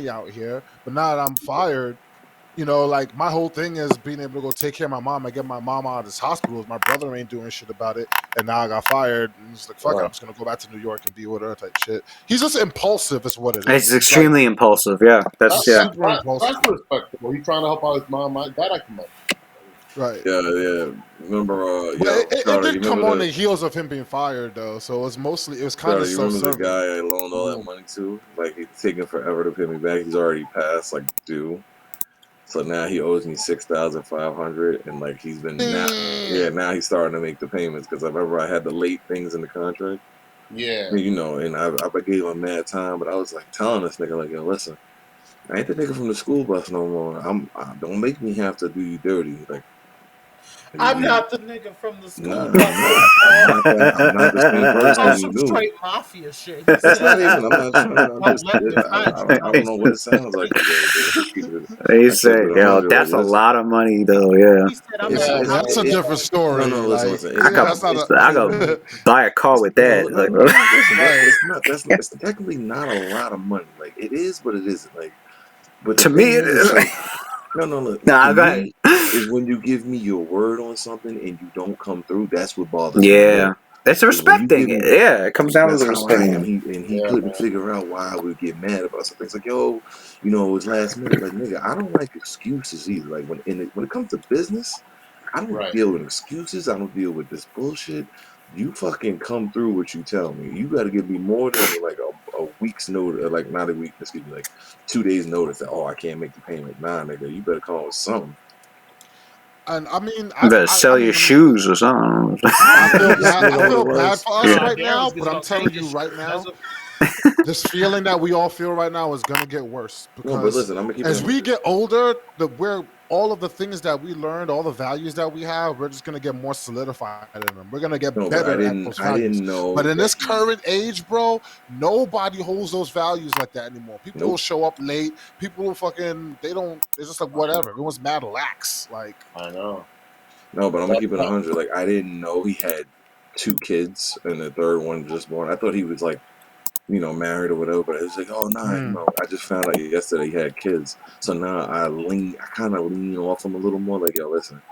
out here. But now that I'm fired, like my whole thing is being able to go take care of my mom and get my mom out of this hospital. My brother ain't doing shit about it, and now I got fired. And he's like, "Fuck it, I'm just gonna go back to New York and be with her." Type shit. He's just impulsive, is what it It's is. He's like extremely impulsive. Yeah, That, that's yeah. that, super that, impulsive. that's respectable. He's trying to help out his mom. That I commend. Right. Yeah, yeah. Remember, But it Charlie, you did come remember on the the heels of him being fired, though. So it was kind of Charlie, you self remember the serving. guy I loaned all that money to? Like he's taking forever to pay me back. He's already passed like due. So now he owes me 6,500, and like he's been now, yeah, now he's starting to make the payments because I remember I had the late things in the contract, Yeah. and I gave him mad time, but I was like telling this nigga like, yo, listen, I ain't the nigga from the school bus no more. Don't make me have to do you dirty. Like, I'm not the nigga from the nah, school bus. I'm not the same person Oh, you some knew. straight mafia shit. He It's not said, even. I'm not trying to. I'm "Don't just. let me find you." I don't know what it sounds like these days. But just keep it. He I keep it said, "Yo, 100. Like, that's a listen. lot of money, though." Yeah, He said, "I'm It's, not. Yeah, it's, I'm That's it, a it, different story. no, listen, Like, listen. I yeah, got, that's not a. I got buy a car with that. No, Like, listen. Right. It's not. It's technically not a lot of money. Like it is, but it isn't. Like, but the to me, thing it is, is. like, no. Look, to Nah, go ahead. me, is when you give me your word on something and you don't come through. That's what bothers me the Yeah, most. it's Is when you respecting give it. me. Yeah, it comes down to That's the how I respecting am. it. He yeah, couldn't man. figure out why I would get mad about something. It's like, yo, it was last minute. Like, nigga, I don't like excuses either. Like when it comes to business, I don't Right. deal with excuses. I don't deal with this bullshit. You fucking come through what you tell me. You got to give me more than like a week's notice, like not a week, excuse me, like 2 days notice that I can't make the payment. Nah, nigga, you better come up with something. And I mean, You better sell your shoes or something. I feel This bad. I nigga, what it feel bad was? for us Nah, right now, Darren's but just I'm gonna take telling his you shit. right That's now, what. this feeling that we all feel right now is gonna get worse No, but because listen, I'm gonna keep it as we 100. get older, we're all of the things that we learned, all the values that we have, we're just gonna get more solidified in them. We're gonna get No, but better at those I values. didn't know But in that this he. current age, bro, nobody holds those values like that anymore. People will Nope. show up late. People will fucking they don't. It's just like whatever. Everyone's mad lax. Like I know. No, but I'm gonna That's keep it not. 100. Like I didn't know he had two kids and the third one just born. I thought he was like, married or whatever. But it was like, oh nah, I just found out yesterday he had kids. So now I kind of lean off him a little more. Like, yo, listen,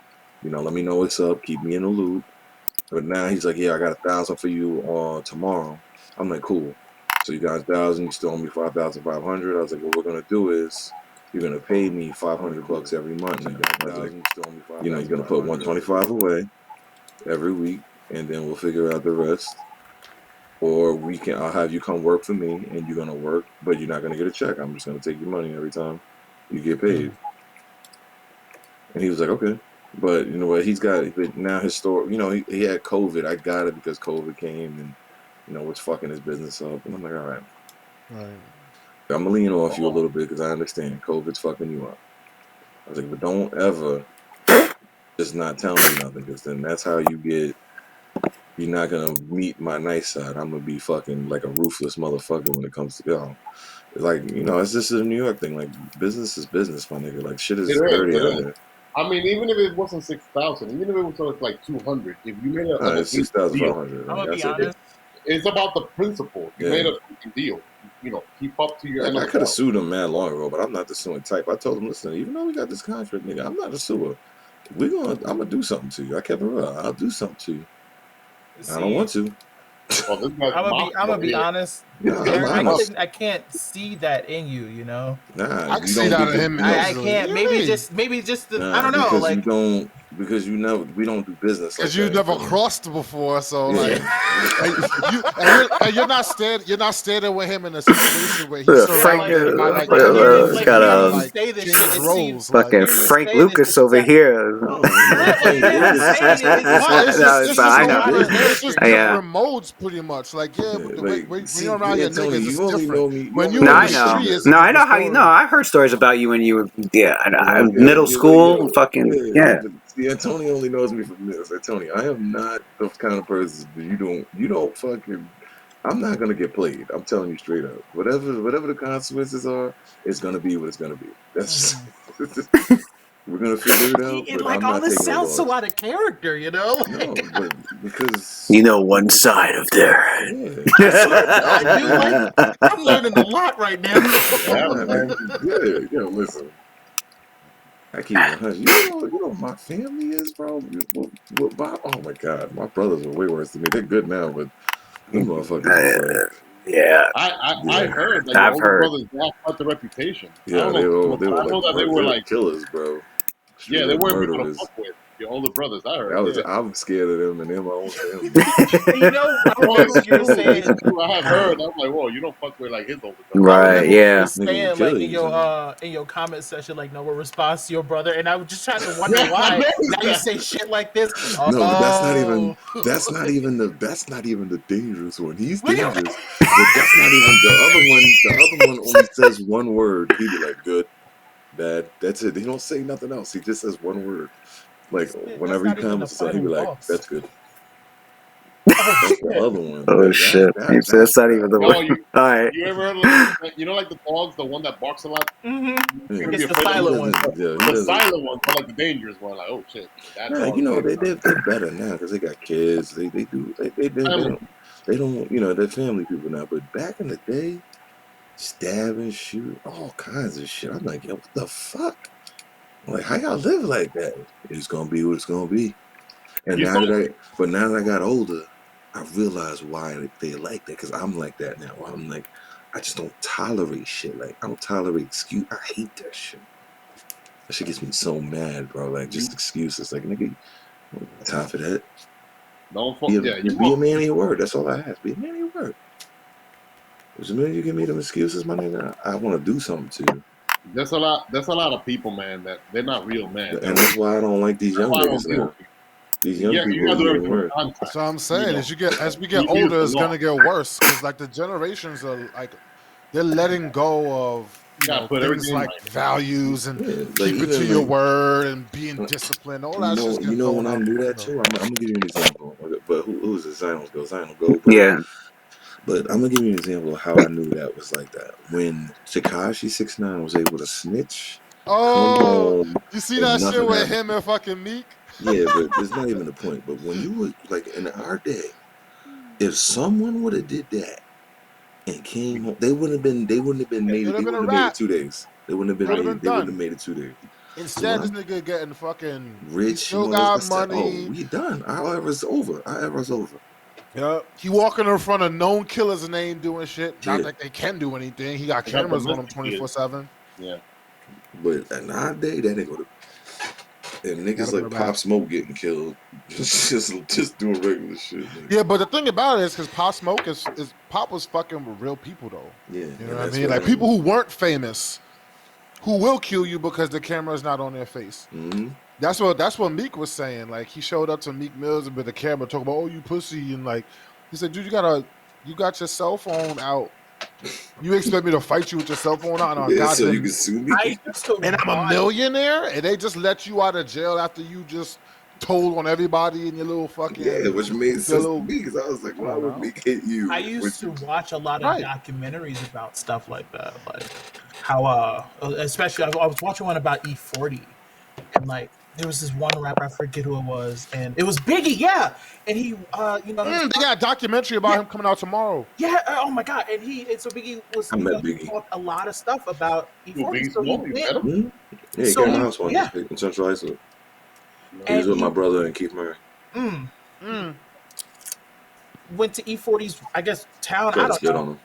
let me know what's up. Keep me in the loop. But now he's like, yeah, I got 1,000 for you tomorrow. I'm like, cool. So you got 1,000. You still owe me 5,500. I was like, what we're gonna do is you're gonna pay me $500 every month now. I was like, you're gonna put 125 away every week, and then we'll figure out the rest. Or I'll have you come work for me, and you're gonna work, but you're not gonna get a check. I'm just gonna take your money every time you get paid. And he was like, okay. But you know what? But now his store, he had COVID. I got it because COVID came and, what's fucking his business up. And I'm like, all right, right. I'm gonna lean off you a little bit because I understand COVID's fucking you up. I was like, but don't ever just not tell me nothing because then that's how you're not gonna meet my nice side. I'm gonna be fucking like a ruthless motherfucker when it comes to It's like, it's just a New York thing. Like business is business, my nigga. Like shit It is is. dirty It out is. here. I mean, even if it wasn't 6,000, even if it was sort of like 200, if you made No, like a it's decent six thousand five deal, hundred. I'm Like gonna I be said, honest. it's about the principle. You yeah. made a decent deal. Keep up to your Like end of I the could have bargain. sued him mad long ago, but I'm not the suing type. I told him, listen, even though we got this contract, nigga, I'm not a suer. I'm gonna do something to you. I kept it real. I'll do something to you. I don't See, want to. Well, this guy's I'm mafia gonna over be here. honest, No, I'm Darren. honest. I can't see that in you. You know, Nah, I can you see don't that in because him I easily. can't. What do you mean? Maybe just the. I nah don't know. because you Like, don't because you never we don't do business like Because you that in never Philly. crossed before, so like, Yeah, you're not standing. You're not standing with him in a situation where he's Frank, surrounded by like like hearing comedians like and got trying hearing to you a like say this shit. change It seems roles. Like, fucking hearing you Frank say this. Lucas over here. Like Frank hearing you Lucas. saying it. It's no, one. it's It's just No, it's so just I so know. out of different. It's character. just You Yeah. know. different modes, pretty much. Like, yeah, but Like, when you're see, around your Tony, niggas, you it's only different. know me. You When only you No, know in I the me from know. street, it's this. a No, I different know how you know. story. I've heard stories about you when you were, yeah, middle Yeah, but school, yo, fucking, yeah, yeah. but see, Tony only knows me from this. Tony, I am not the kind of person that you don't fucking. I'm not gonna get played. I'm telling you straight up. Whatever the consequences are, it's gonna be what it's gonna be. That's just. We're gonna figure it out, but like I'm all not this taking a sounds so loss. out of character, you know? No, but because one side of their. yeah, I do like. I'm learning a lot right now. Yeah, nah, man. good. Yo, listen. I keep it 100. You know what my family is, bro. Oh my god, my brothers are way worse than me. They're good now, but them motherfuckers was like, Yeah, I yeah, heard that your I've older heard. brothers they have quite the reputation. I yeah. don't know too much, They but were I like know that they were they were like, killers, bro. yeah, Straight they up weren't people to murderers. fuck with. Your older brothers, I heard. Yeah. I'm scared of them and they're my own family. You know, I No, remember it's you were true. It's saying. true. I have heard. I'm like, whoa, you don't fuck with like his older brothers. I Right? remember when you were Yeah. Nigga will saying kill like you. Son. in your comment section, like no response to your brother, and I was just trying to wonder Yeah, I why. noticed Now you that. say shit like this. No, but Oh, that's not even the dangerous one. He's Will you- dangerous, but that's not even the other one. The other one only says one word. He be like, good, bad. That's it. He don't say nothing else. He just says one word. Like that's whenever he not even the comments or something, he final be like, boss. that's good. Oh That's the shit! other one. Oh shit! That's not even the No, one. All right. you ever heard like, you know like the dogs, the one that barks a lot? Mm-hmm. You Yeah. shouldn't be It's the afraid of He silent them. one. doesn't. Yeah, he The doesn't. silent ones are like the dangerous one. Like, oh shit, that Nah, dog. they're better now because they got kids. They don't they're family people now. But back in the day, stabbing, shoot, all kinds of shit. I'm like, yo, what the fuck? I'm like, how y'all live like that? It's gonna be what it's gonna be. And You saw now that I got older, I realized why they like that because I'm like that now. I'm like, I just don't tolerate shit. Like I don't tolerate excuse. I hate that shit. That shit gets me so mad, bro. Like just excuses. Like nigga, I don't got time for that. don't fuck. Be a, Yeah, you just be a won't. man of your word. That's all I ask. Be a man of your word. As soon as you give me them excuses, my nigga, I want to do something to you. There's a lot. There's a lot of people, man, that they're not real men. And that's why I don't like these That's young why I don't niggas deal now. with people. These young Yeah, you people are gotta do even everything with worse. contract. That's what I'm You saying. know, As we you get use older, the it's law. gonna get worse because like the generations are like they're letting go of You gotta put things everything in like writing. values and Yeah, like keeping to even your like word and being disciplined. All that shit's you getting know when thrown I out. knew that too. I'm gonna give you an example. But who's it? Zion go, Zion go. Yeah. But I'm gonna give you an example of how I knew that was like that. When Takashi 6ix9ine was able to snitch, come Oh, home, you see and that shit nothing with happened. him and fucking Meek? Yeah, but it's not even the point. But when you would like in our day, if someone would have did that and came home, they wouldn't have been It made would it. have They been a wouldn't have made it wrap. 2 days. They wouldn't have It been would have made. been They wouldn't have done. made it 2 days. So when Instead, this I'm nigga getting fucking. He rich, still got I said, oh, money. we done. Our era's over. Our era's over. Yeah, he walking in front of known killers and they ain't doing shit. Not Shit. that they can do anything. He got I got the cameras on him message. 24/7. Yeah, But in our day, that ain't gonna. And niggas That'd have been a like wrap. Pop Smoke getting killed, just doing regular shit. Nigga. Yeah, but the thing about it is because Pop Smoke is Pop was fucking with real people though. Yeah, You and know what I that's mean? what Like people who weren't famous, who will kill you because the camera's not on their face. Mm-hmm. That's what Meek was saying. Like he showed up to Meek Mills with the camera talking about, oh, you pussy, and like he said, dude, you got your cell phone out. You expect me to fight you with your cell phone out on a Yeah, so you goddamn can sue me. I used to and I'm a watch. millionaire, and they just let you out of jail after you just told on everybody in your little Yeah, fucking which made your sense to little. me because I was like, Come why on would now, Meek hit you? I used to watch a lot of Right. documentaries about stuff like that, like how, especially I was watching one about E40, and like there was this one rapper, I forget who it was, and it was Biggie, yeah, and he, he was they got a documentary about him coming out tomorrow. yeah, oh my god, and so Biggie was, I met Biggie. he talked a lot of stuff about Who, E40, Biggie so he Smalls? You went, met him? Hmm? Yeah, he so came to my he, house once yeah, in Central Islip. He was and with he my brother and Keith Murray. went to E40's, I guess, town. Tried I to don't spit know. on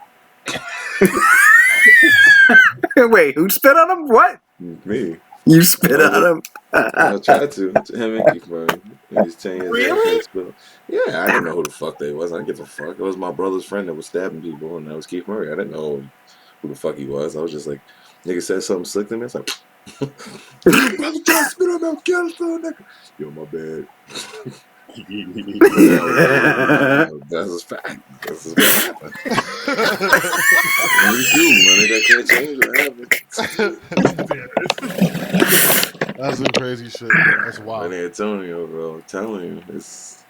Wait, who spit on him? What? him. Me. You spit I was on him? I tried to. Him and Keith Murray. And he's 10 years old. Really? Yeah, I didn't know who the fuck they was. I didn't give a fuck. It was my brother's friend that was stabbing people, and that was Keith Murray. I didn't know who the fuck he was. I was just like, nigga said something slick to me. It's like, brother trying to spit on me, kill this little nigga. Yo, my bad. That's his fact. That's just what happened. What you do, man? Nigga, I can't change what happened. That's some crazy shit. That's wild. San Antonio, bro. I'm telling you, it's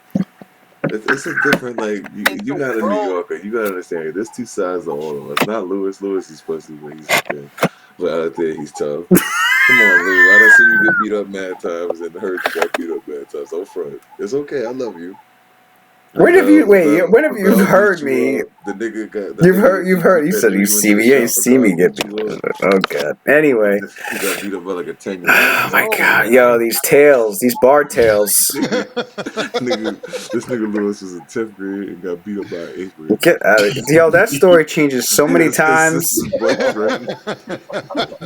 It's a different like It's you're a not a New world. Yorker. You gotta understand. There's two sides to all of us. Not Lewis. Lewis is pussy, but he's okay. But out there, he's tough. Come on, Lou. I done seen you get beat up mad times and heard you got beat up mad times. Don't front. It's okay. I love you. When have you heard beat me? you up. The nigga got. You've heard. You said you see me. You see me get. Oh god. Anyway. He got beat up by like a 10-year-old. Oh my god, yo, these tales, these bar tales. This nigga Lewis was in 10th grade and got beat up by an 8th grader. Get out of yo, that story changes so many His times. sister's boyfriend.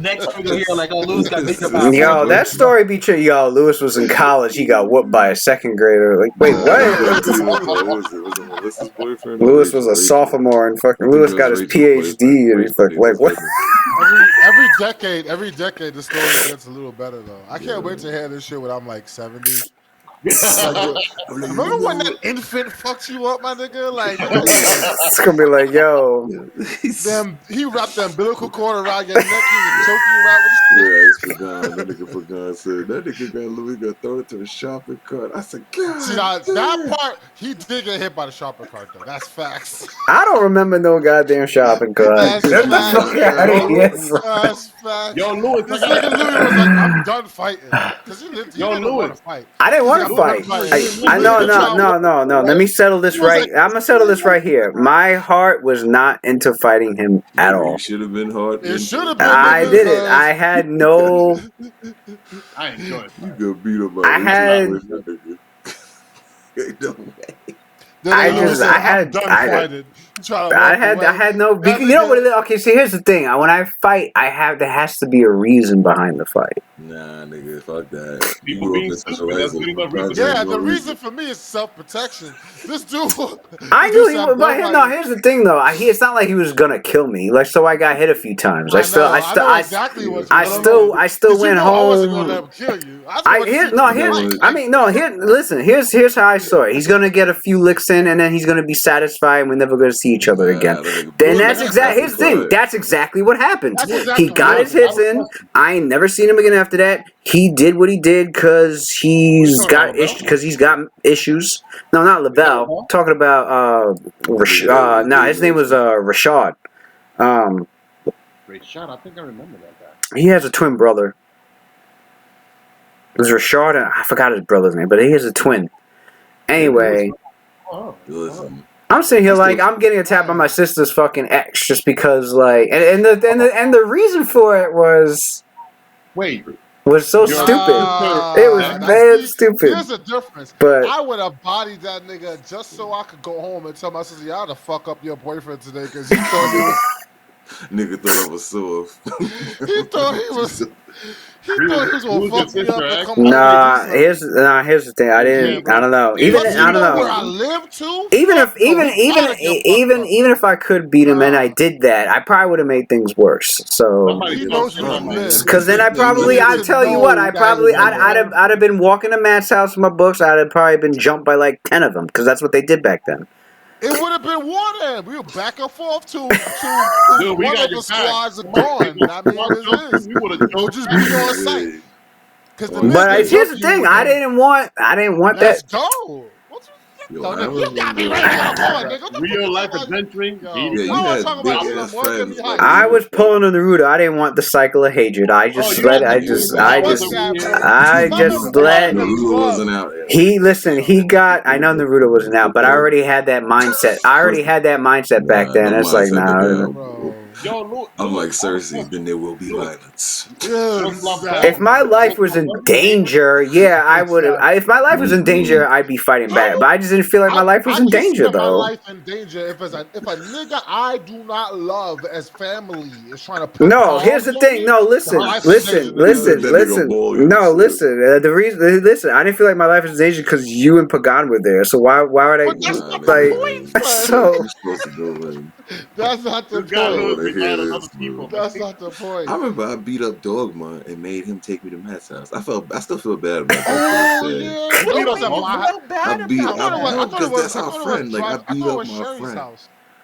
Next week, here like, oh, Lewis got beat up by a Yo, fourth that story be true. Yo, Lewis was in college. He got whooped by a second grader. Like, wait, what? Was it Melissa's boyfriend? Lewis was a sophomore and fucking Lewis got his PhD and he's like, wait, what? Every decade, the story gets a little better though. I can't wait to hear this shit when I'm like 70. Remember when that infant fucked you up, my nigga? Like, it's gonna be like, yo, he wrapped the umbilical cord around your neck. He was choking you out with That nigga Pagan said that nigga got Louis got thrown into a shopping cart. I said, God. See, now, that part, he did get hit by the shopping cart though. That's facts. I don't remember no goddamn shopping cart. That's Get the fuck out of here. That's facts. Yo, Louis, This nigga Louis was like, I'm done fighting. Because he didn't want to fight. I didn't want to fight. I no. Let me settle this right. I'm gonna settle this right here. My heart was not into fighting him at all. You should have been hard. It should have been. I did it. I had no. I enjoyed it. You got beat up by I had. No way. I had no. You know what it is? Okay, see, here's the thing. When I fight, there has to be a reason behind the fight. Nah, nigga, fuck that. People being stupid, that's good enough reason. Yeah, the reason for me is self-protection. This dude. I knew he would, but here's the thing, though. It's not like he was gonna kill me. Like, so I got hit a few times. I still went home. I wasn't gonna kill you. Listen. Here's how I saw it. He's gonna get a few licks in, and then he's gonna be satisfied. And we're never gonna see each other again. Then that's exactly his thing. That's exactly what happened. He got his hits in. I ain't never seen him again after that. He did what he did because he's got issues. No, not Lavelle. Talking about his name was Rashad. Rashad, I think I remember that guy. He has a twin brother. It was Rashad, and I forgot his brother's name, but he has a twin. Anyway, Listen. I'm sitting here like I'm getting attacked by my sister's fucking ex just because like, and the reason for it was so stupid. It was mad stupid. Here's the difference. But I would have bodied that nigga just so I could go home and tell my sister, "Y'all to fuck up your boyfriend today," because he thought he was. Nigga thought I was soft. He thought he was. He thought he was gonna fuck me up and come here's the thing. I don't know. I don't know. Where I live too. Even if I could beat him and I did that, I probably would have made things worse. So, because then I'd tell you what, I'd have been walking to Matt's house with my books. I'd have probably been jumped by like 10 of them because that's what they did back then. It would have been one. We were back and forth to one of the squads are gone. I mean, what it is. We would have just be on site. But here's the thing. I didn't want that. Let's go. You got me ready. Real life adventuring. I was pulling on Naruto. I didn't want the cycle of hatred. I just let. Naruto wasn't out yet. He got. I know Naruto wasn't out, but I already had that mindset. Back then. It's like, nah. I'm like Cersei, then there will be violence. If my life was in danger, I would have. If my life was in danger, I'd be fighting back. But I just didn't feel like my life was in danger, though. My life in danger if a nigga I do not love as family is trying to put. No, here's the thing. No, listen. No, listen. The reason. Listen. I didn't feel like my life was in danger because you and Pagan were there. So why would I? That's not the point. That's not the point. I remember I beat up Dogma and made him take me to Matt's house. I still feel bad about that. Because that's our friend. Like I beat up my friend.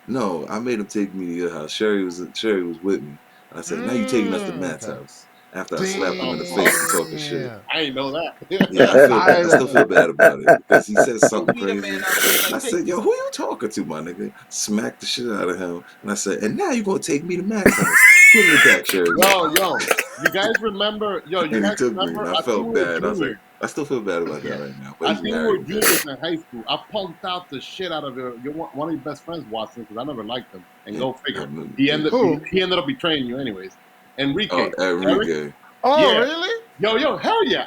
No, I made him take me to your house. Sherry was with me. I said, "Now you taking us to Matt's house." after I slapped him in the face for talking shit. Damn. I ain't know that. Yeah, I still feel bad about it because he said something Beat a crazy. man up, he's like, I said, "Yo, who you talking to, my nigga?" Smacked the shit out of him, and I said, "And now you gonna take me to Max house? Give me back, Sherry." Yo, you guys remember? Yo, you And he guys took me, remember? and I I think we felt were bad. I was like, juniors. I still feel bad about that right now. But I he's think we married. were juniors in high school. I punked out the shit out of one of your best friends, Watson, because I never liked him. And go figure, he ended up betraying you, anyways. Enrique. Oh, Enrique. Oh, Yeah. really? Yo, hell yeah!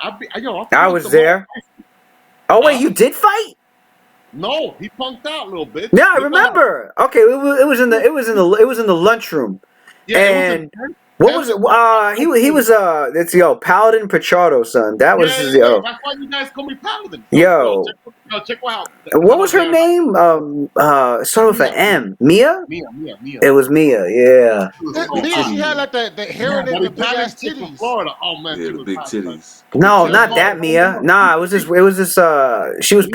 I was there. Oh wait, you did fight? No, he punked out a little bit. Yeah, I remember. Okay, it was in the lunchroom. Yeah, And what was it? He was it's Paladin Pichardo, son. That was That's why you guys call me Paladin. Yo. Check out. What was her name? Started with an M. Mia? Mia. It was Mia, yeah. She had like the hair and the big ass from titties. Florida. Oh man, Yeah, she the was big hot, titties. No, not that Mia. Nah, it was this she was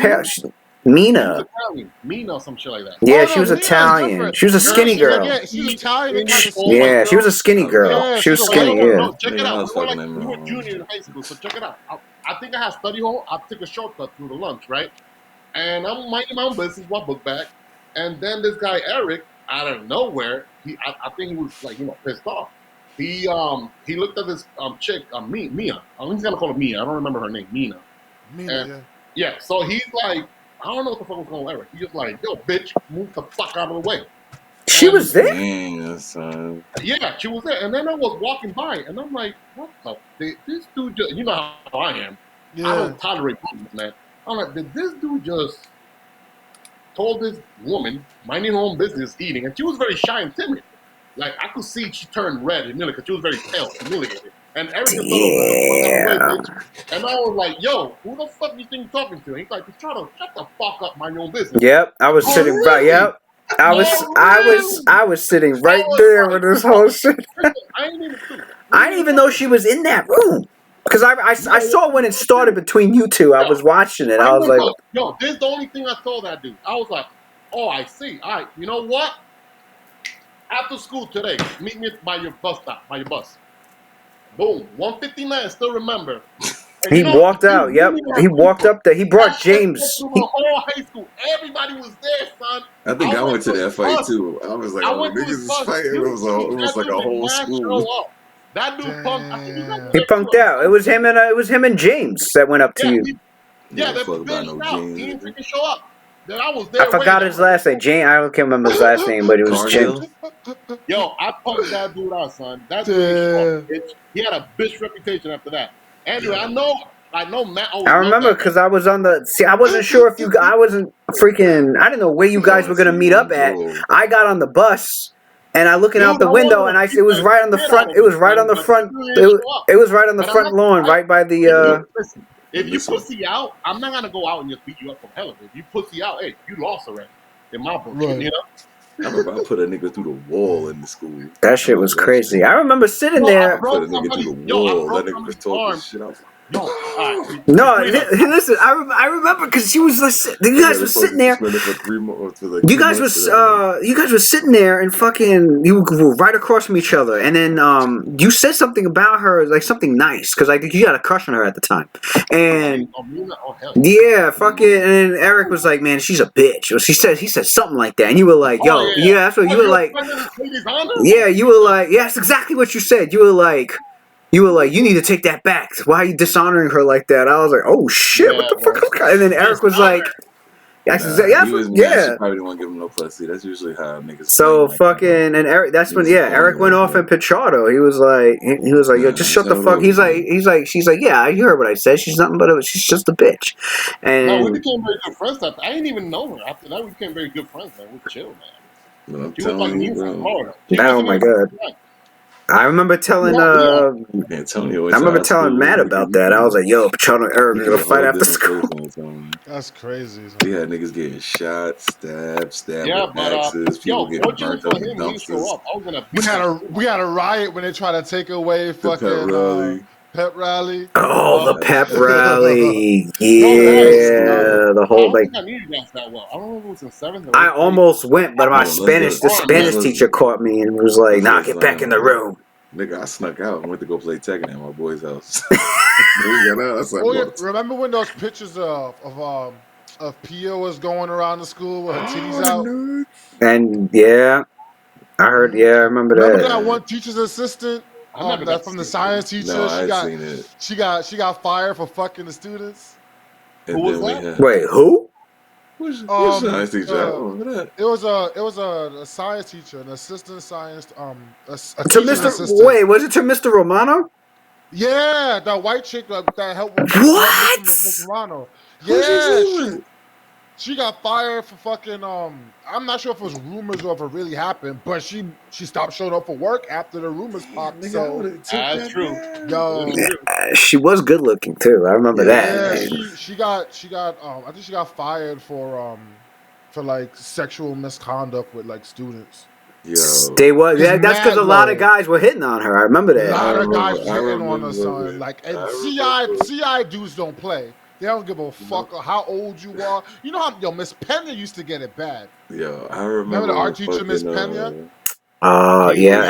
Mina. Mina or some shit like that. Yeah, she was Italian. She was a skinny girl. Yeah, she was Italian and kind of Yeah, she was a skinny girl. Yeah, She was she's a skinny, white yeah. No, check it Yeah, I out. was We were fucking we were them, junior in high school, so check it out. I think I had study hall. I took a shortcut through the lunch, right? And I'm minding my own business, my book bag. And then this guy Eric, out of nowhere, I think he was like, pissed off. He looked at this chick, Mia. I'm just gonna call her Mia. I don't remember her name, Mina. Yeah. So he's like, I don't know what the fuck was going on, Eric. He's just like, yo, bitch, move the fuck out of the way. She was there? Damn, son. Yeah, she was there. And then I was walking by, and I'm like, what the? This dude just, you know how I am. I don't tolerate bullshit, man. I'm like, did this dude just told this woman, minding her own business, eating, and she was very shy and timid. Like, I could see she turned red and because she was very pale, humiliated. And Eric just bitch. And I was like, yo, who the fuck you think you're talking to? And he's like, shut the fuck up, mind your own business. Yep, I was sitting right. Yep, I was sitting right there with this whole shit. I didn't even know she was in that room because I saw when it started between you two. I was watching it. I was like, yo, this is the only thing I told that dude. I was like, oh, I see. All right, you know what? After school today, meet me by your bus stop, by your bus. Boom, 159. Still remember. He walked out. Yep, he walked up there. He brought James. The whole high school, everybody was there, son. I think I went to that fight too. I was like, oh, niggas is fighting. It was like a whole school. That dude punked. He punked out. It was him and James that went up to you. Yeah, they fucked out. He didn't freaking show up. Then I was there. I forgot his last name. James. I can't remember his last name, but it was James. Yo, I punked that dude out, son. That dude, he had a bitch reputation after that. Anyway, I know Matt. I remember because I was on the. See, I wasn't sure if you. I wasn't freaking. I didn't know where you guys were gonna meet up at. I got on the bus. And I looking out the window, and it was right on the front. It was right on the front. It was right on the front lawn, right by the. If you pussy out, I'm not gonna go out and just beat you up from hell. If you pussy out, hey, you lost already. In my book, you know. I remember I put a nigga through the wall in the school. That shit was crazy. I remember sitting there. I put a nigga through the wall. That nigga was talking shit. I was like, no, listen. I remember because you guys were sitting there. You guys were sitting there and fucking. You were right across from each other, and then you said something about her, like something nice, because like you had a crush on her at the time, and yeah, fucking. And then Eric was like, "Man, she's a bitch." He said something like that, and you were like, "Yo, yeah, that's what you were like." Yeah, you were like, "Yeah, that's exactly what you said." You were like, you need to take that back. Why are you dishonoring her like that? I was like, oh shit, what the fuck? And then Eric was like, She probably didn't want to give him no pussy. That's usually how niggas. So fucking, and Eric, that's when Eric went off in Pichardo. He was like, yo, just shut the fuck. She's like, yeah, I heard what I said. She's nothing but she's just a bitch. And no, we became very good friends after. I didn't even know her. After that, we became very good friends, man. We chill, man. She was like you, bro. Oh my god. I remember telling Antonio. I remember telling Matt about that. I was like, "Yo, Pichardo and Eric are gonna fight after school." That's crazy. We had niggas getting shot, stabbed with axes. People getting burnt up in dumpsters. We had a riot when they tried to take away fucking pep rally. Oh, the pep rally. Yeah, the whole like. I knew you guys that well. I don't know if it was in 7th. I almost went, but the Spanish teacher caught me and was like, "Nah, get back in the room." Nigga, I snuck out and went to go play Tekken at my boy's house. We got out. I was like, Oh, yeah. Remember when those pictures of Pia was going around the school with her titties out? And yeah, I heard. Yeah, I remember that. Remember that one teacher's assistant? That from the science teacher. No, I seen it. She got fired for fucking the students. And who was that? Wait, who? Which science teacher? I don't remember that. It was a science teacher, an assistant science a To teaching assistant. Wait, was it to Mr. Romano? Yeah, that white chick that helped with What? Mr. Romano. Yeah, she got fired for fucking I'm not sure if it was rumors or if it really happened, but she stopped showing up for work after the rumors popped. So that's true. Yo, she was good looking too. I remember that. Yeah, she got I think she got fired for like sexual misconduct with like students. Yo. They was that's because a lot of guys were hitting on her. I remember that. A lot of guys hitting on her, son. Like, and CI dudes don't play. They don't give a fuck how old you are. You know how Miss Pena used to get it bad. Yo, I remember the art teacher, Miss Pena. Yeah,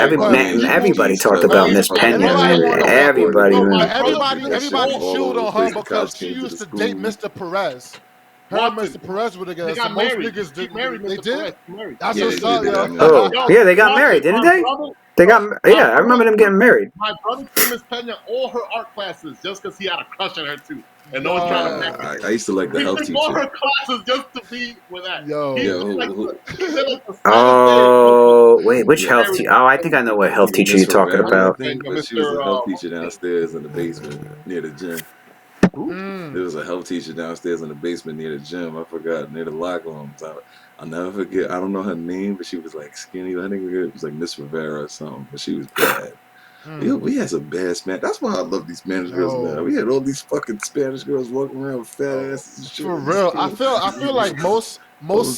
everybody talked about Miss Pena. Everybody chilled on her because she used to date Mr. Perez. Her and Mr. Perez were together. So most niggas did. They did. That's what's up, yo. Oh, yeah, they got married, didn't they? They got. Yeah, I remember them getting married. My brother took Miss Pena all her art classes just because he had a crush on her too. And no one's trying to back I used to like the health teacher. All her classes just to be with that. Oh, wait, which health teacher? Oh, I think I know what health teacher you're talking about. She was a health teacher downstairs in the basement near the gym. There was a health teacher downstairs in the basement near the gym. I forgot, near the locker room. I'll never forget. I don't know her name, but she was like skinny. I think it was like Miss Rivera or something, but she was bad. Yo, we had some bad Spanish. That's why I love these Spanish girls now. We had all these fucking Spanish girls walking around with fat asses and shit. For real, I feel like most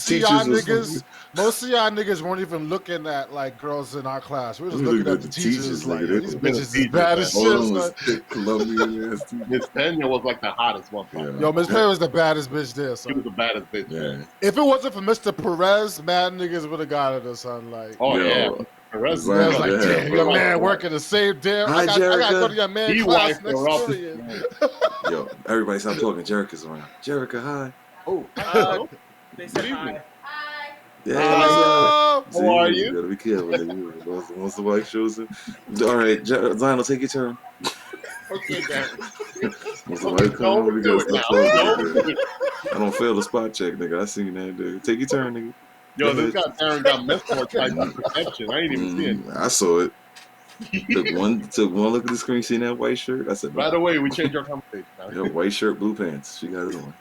CI niggas weren't even looking at like girls in our class. We were just looking at the teachers like these bitches is bad as shit. Colombian ass. Miss Pena was like the hottest one. Yo, Miss Pena was the baddest bitch there. She was the baddest bitch. Yeah. If it wasn't for Mr. Perez, mad niggas would have got it or something like. Oh yeah. Perez was like, damn, your man working the same damn. I gotta go to your man class next period. Yo, everybody stop talking. Jerica's around. Jerica, hi. Oh, they said hi. Hi. Yeah, how are you? You gotta be careful. Once the wife shows up. All right, Zionel, take your turn. Okay, Dad. Once the wife comes over, we gotta stop talking. I don't fail the spot check, nigga. I seen that, nigga. Take your turn, nigga. Yo, this guy Aaron got messed up like perception. I ain't even see it. I saw it. Took one look at the screen, seen that white shirt. I said, by the way, we changed our conversation now. Yo, white shirt, blue pants. She got it on.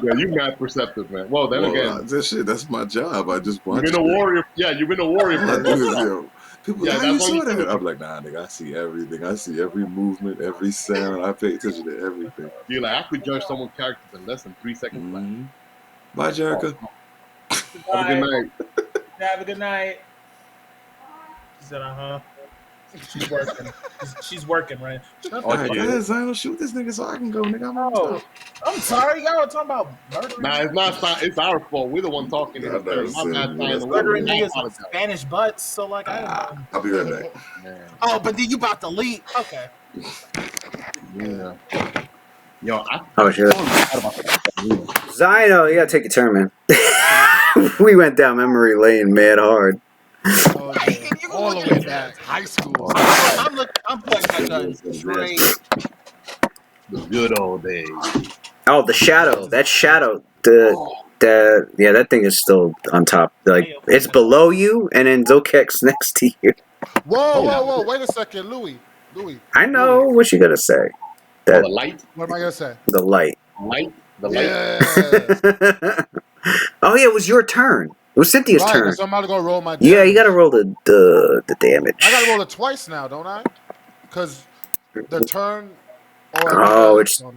Yeah, you mad perceptive, man. Well, then again, that's my job. I just watch. You've been a warrior. Yeah, you've been a warrior. People, how you saw that? I'm like, nah, nigga. I see everything. I see every movement, every sound. I pay attention to everything. You're like, I could judge someone's character in less than 3 seconds. Bye, Jerica. Have a good night. Have a good night. She said, She's working. She's working, right? All right, guys, Zionel, shoot this nigga so I can go, nigga. I'm sorry, y'all were talking about murder. Nah, it's not. It's our fault. We're the one talking. Murdering niggas with Spanish butts. So like, I'll be right back. Oh, but then you about to leave? Okay. Yeah. Yo, shit. Zionel, you gotta take your turn, man. We went down memory lane mad hard. All the way back, high school. I'm putting my guns straight. The good old days. Oh, the shadow. That shadow. That thing is still on top. Like it's below you, and then Zokek's next to you. Whoa! Wait a second, Louis. I know what you gotta say. The light. What am I gonna say? The light. The light. Yeah. Oh yeah, it was your turn. It was Cynthia's turn. So I'm about to go roll my damage. Yeah, you gotta roll the damage. I gotta roll it twice now, don't I? Because the turn.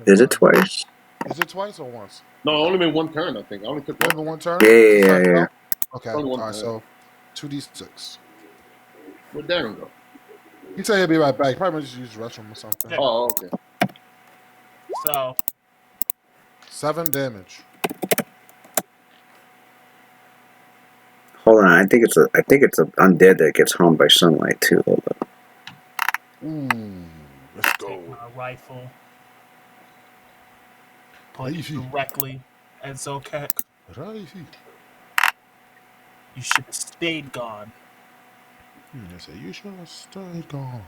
Is it twice? Is it twice or once? No, I only made one turn. I think I only took one turn. Yeah. Okay. All right. So 2d6. Where'd Darren go? He said he'll be right back. He probably just use the restroom or something. Oh, okay. So 7 damage. I think it's a undead that gets harmed by sunlight too. Hold up. Ooh, let's Take go. my rifle. Point it directly at Zokek. You should have stayed gone. I said you should have stayed gone.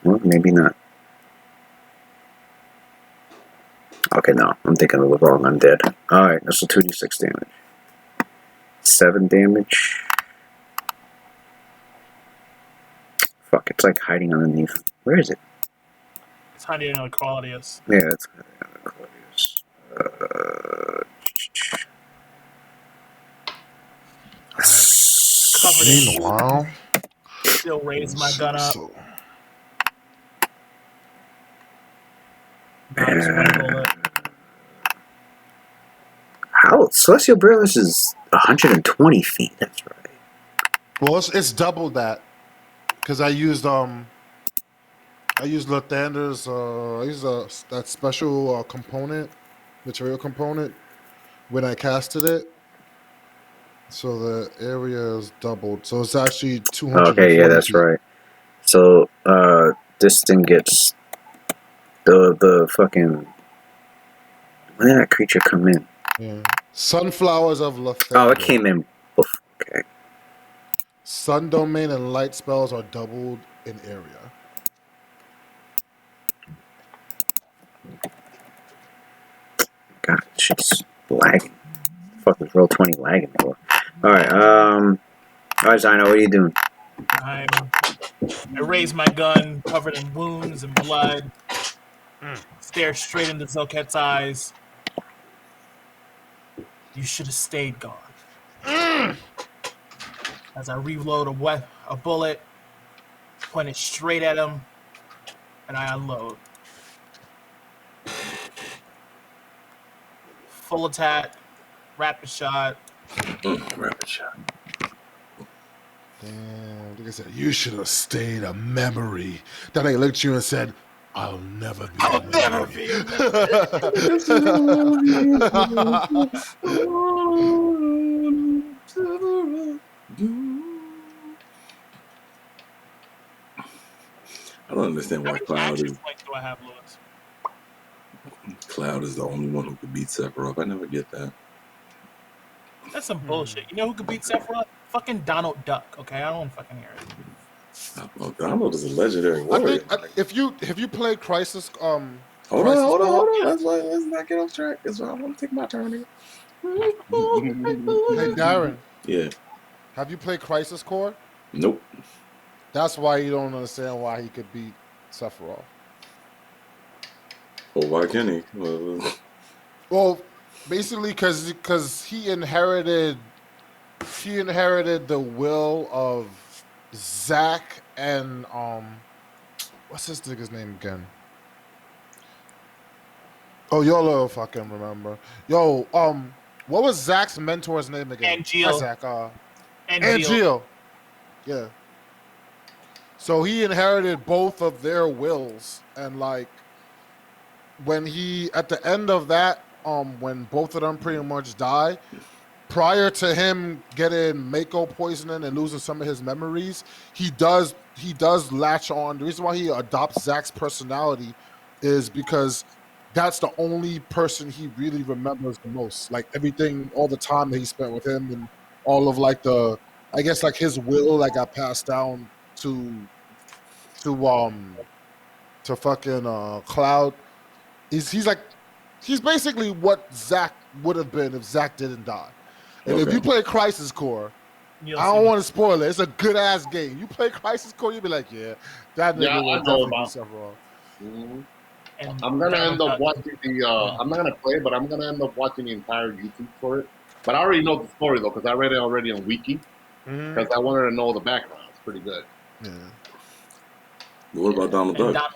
Well, maybe not. Okay, no, I'm thinking of the wrong undead. Alright, that's a 2d6 damage. 7 damage. Fuck, it's like hiding underneath. Where is it? It's hiding in the Claudius. Yeah, it's hiding under Claudius. Covered in Meanwhile, still raise my gun up. Dodge one bullet. How? Celestial Brilliance is 120 feet. That's right. Well, it's double that because I used Lathander's I used that special material component when I casted it, so the area is doubled. So it's actually 240. Okay, yeah, that's right. So this thing gets the fucking. When did that creature come in? Yeah. Sunflowers of Lathander. Oh, it came in. Okay. Sun domain and light spells are doubled in area. God, shit's lagging. Fuck was roll 20 lagging for? Alright, Zino, what are you doing? I raise my gun, covered in wounds and blood. Stare straight into Zoket's eyes. You should have stayed gone. As I reload a bullet, point it straight at him, and I unload. Full attack, rapid shot. Rapid shot. Damn, like I said, you should have stayed a memory. That nigga looked at you and said, I'll never be a memory. I don't understand why Cloud is. Points do I have, Lewis? Cloud is the only one who could beat Sephiroth. I never get that. That's some bullshit. You know who could beat Sephiroth? Fucking Donald Duck. Okay, I don't want to fucking hear it. Well, Donald is a legendary warrior. If you played Crisis, hold on. Let's not get off track. I want to take my turn here. Hey Darren. Yeah. Have you played Crisis Core? Nope. That's why you don't understand why he could beat Sephiroth. Well, why can't he? Well, basically because he inherited the will of Zack and what's this nigga's name again? Oh, y'all fucking remember. Yo, what was Zack's mentor's name again? Angeal. Zack, Angeal. Yeah. So he inherited both of their wills, and like when he at the end of that, when both of them pretty much die, prior to him getting Mako poisoning and losing some of his memories, he does latch on. The reason why he adopts Zack's personality is because that's the only person he really remembers the most. Like everything, all the time that he spent with him, and all of like I guess like his will that got passed down to fucking Cloud. He's basically what Zack would have been if Zack didn't die. And if you play Crisis Core, I don't want to spoil it. It's a good ass game. You play Crisis Core, you'll be like, yeah, that nigga will definitely be Sephiroth. Mm-hmm. I'm gonna end up watching I'm not gonna play, but I'm gonna end up watching the entire YouTube for it. But I already know the story though, because I read it already on Wiki. Because I wanted to know the background. It's pretty good. Yeah. What about Donald Duck?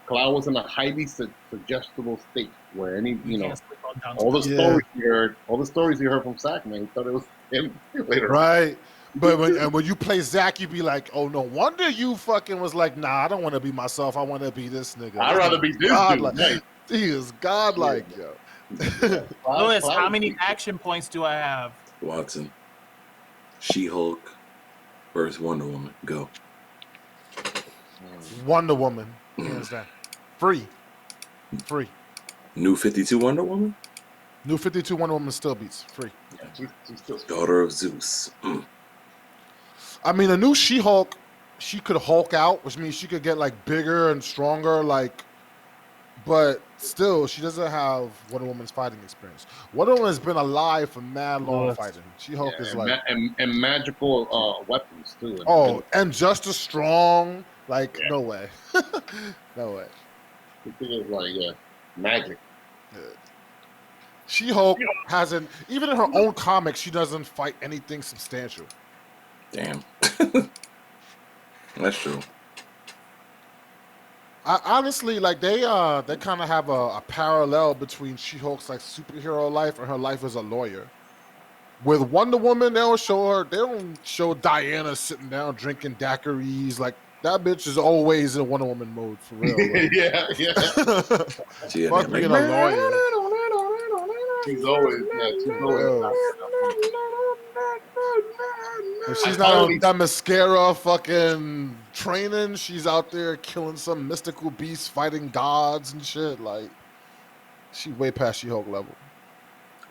Cloud was in a highly suggestible state where all the stories you heard from Zack, man, you thought it was him later. Right. But when you play Zack, you be like, oh, no wonder you fucking was like, nah, I don't want to be myself. I want to be this nigga. I'd rather be this dude. Right. He is godlike, yo. Lewis, how many action points do I have? Watson. She-Hulk versus Wonder Woman. Go. Wonder Woman, hands down. Free. New 52 Wonder Woman? New 52 Wonder Woman still beats. Free. Yeah, she's still Daughter of Zeus. I mean, a new She-Hulk, she could Hulk out, which means she could get like bigger and stronger, like, but still, she doesn't have Wonder Woman's fighting experience. Wonder Woman has been alive for mad long fighting. She-Hulk is like and magical weapons too. And just as strong. Like no way, no way. The thing is like magic. She-Hulk hasn't, even in her own comics, she doesn't fight anything substantial. Damn. That's true. I honestly, like, they kind of have a parallel between She-Hulk's like superhero life and her life as a lawyer. With Wonder Woman, they don't show Diana sitting down drinking daiquiris. Like, that bitch is always in Wonder Woman mode for real. Like. yeah. Fuck being a lawyer. She's always. If she's not on that mascara fucking training, she's out there killing some mystical beasts, fighting gods and shit. Like, she way past She-Hulk level.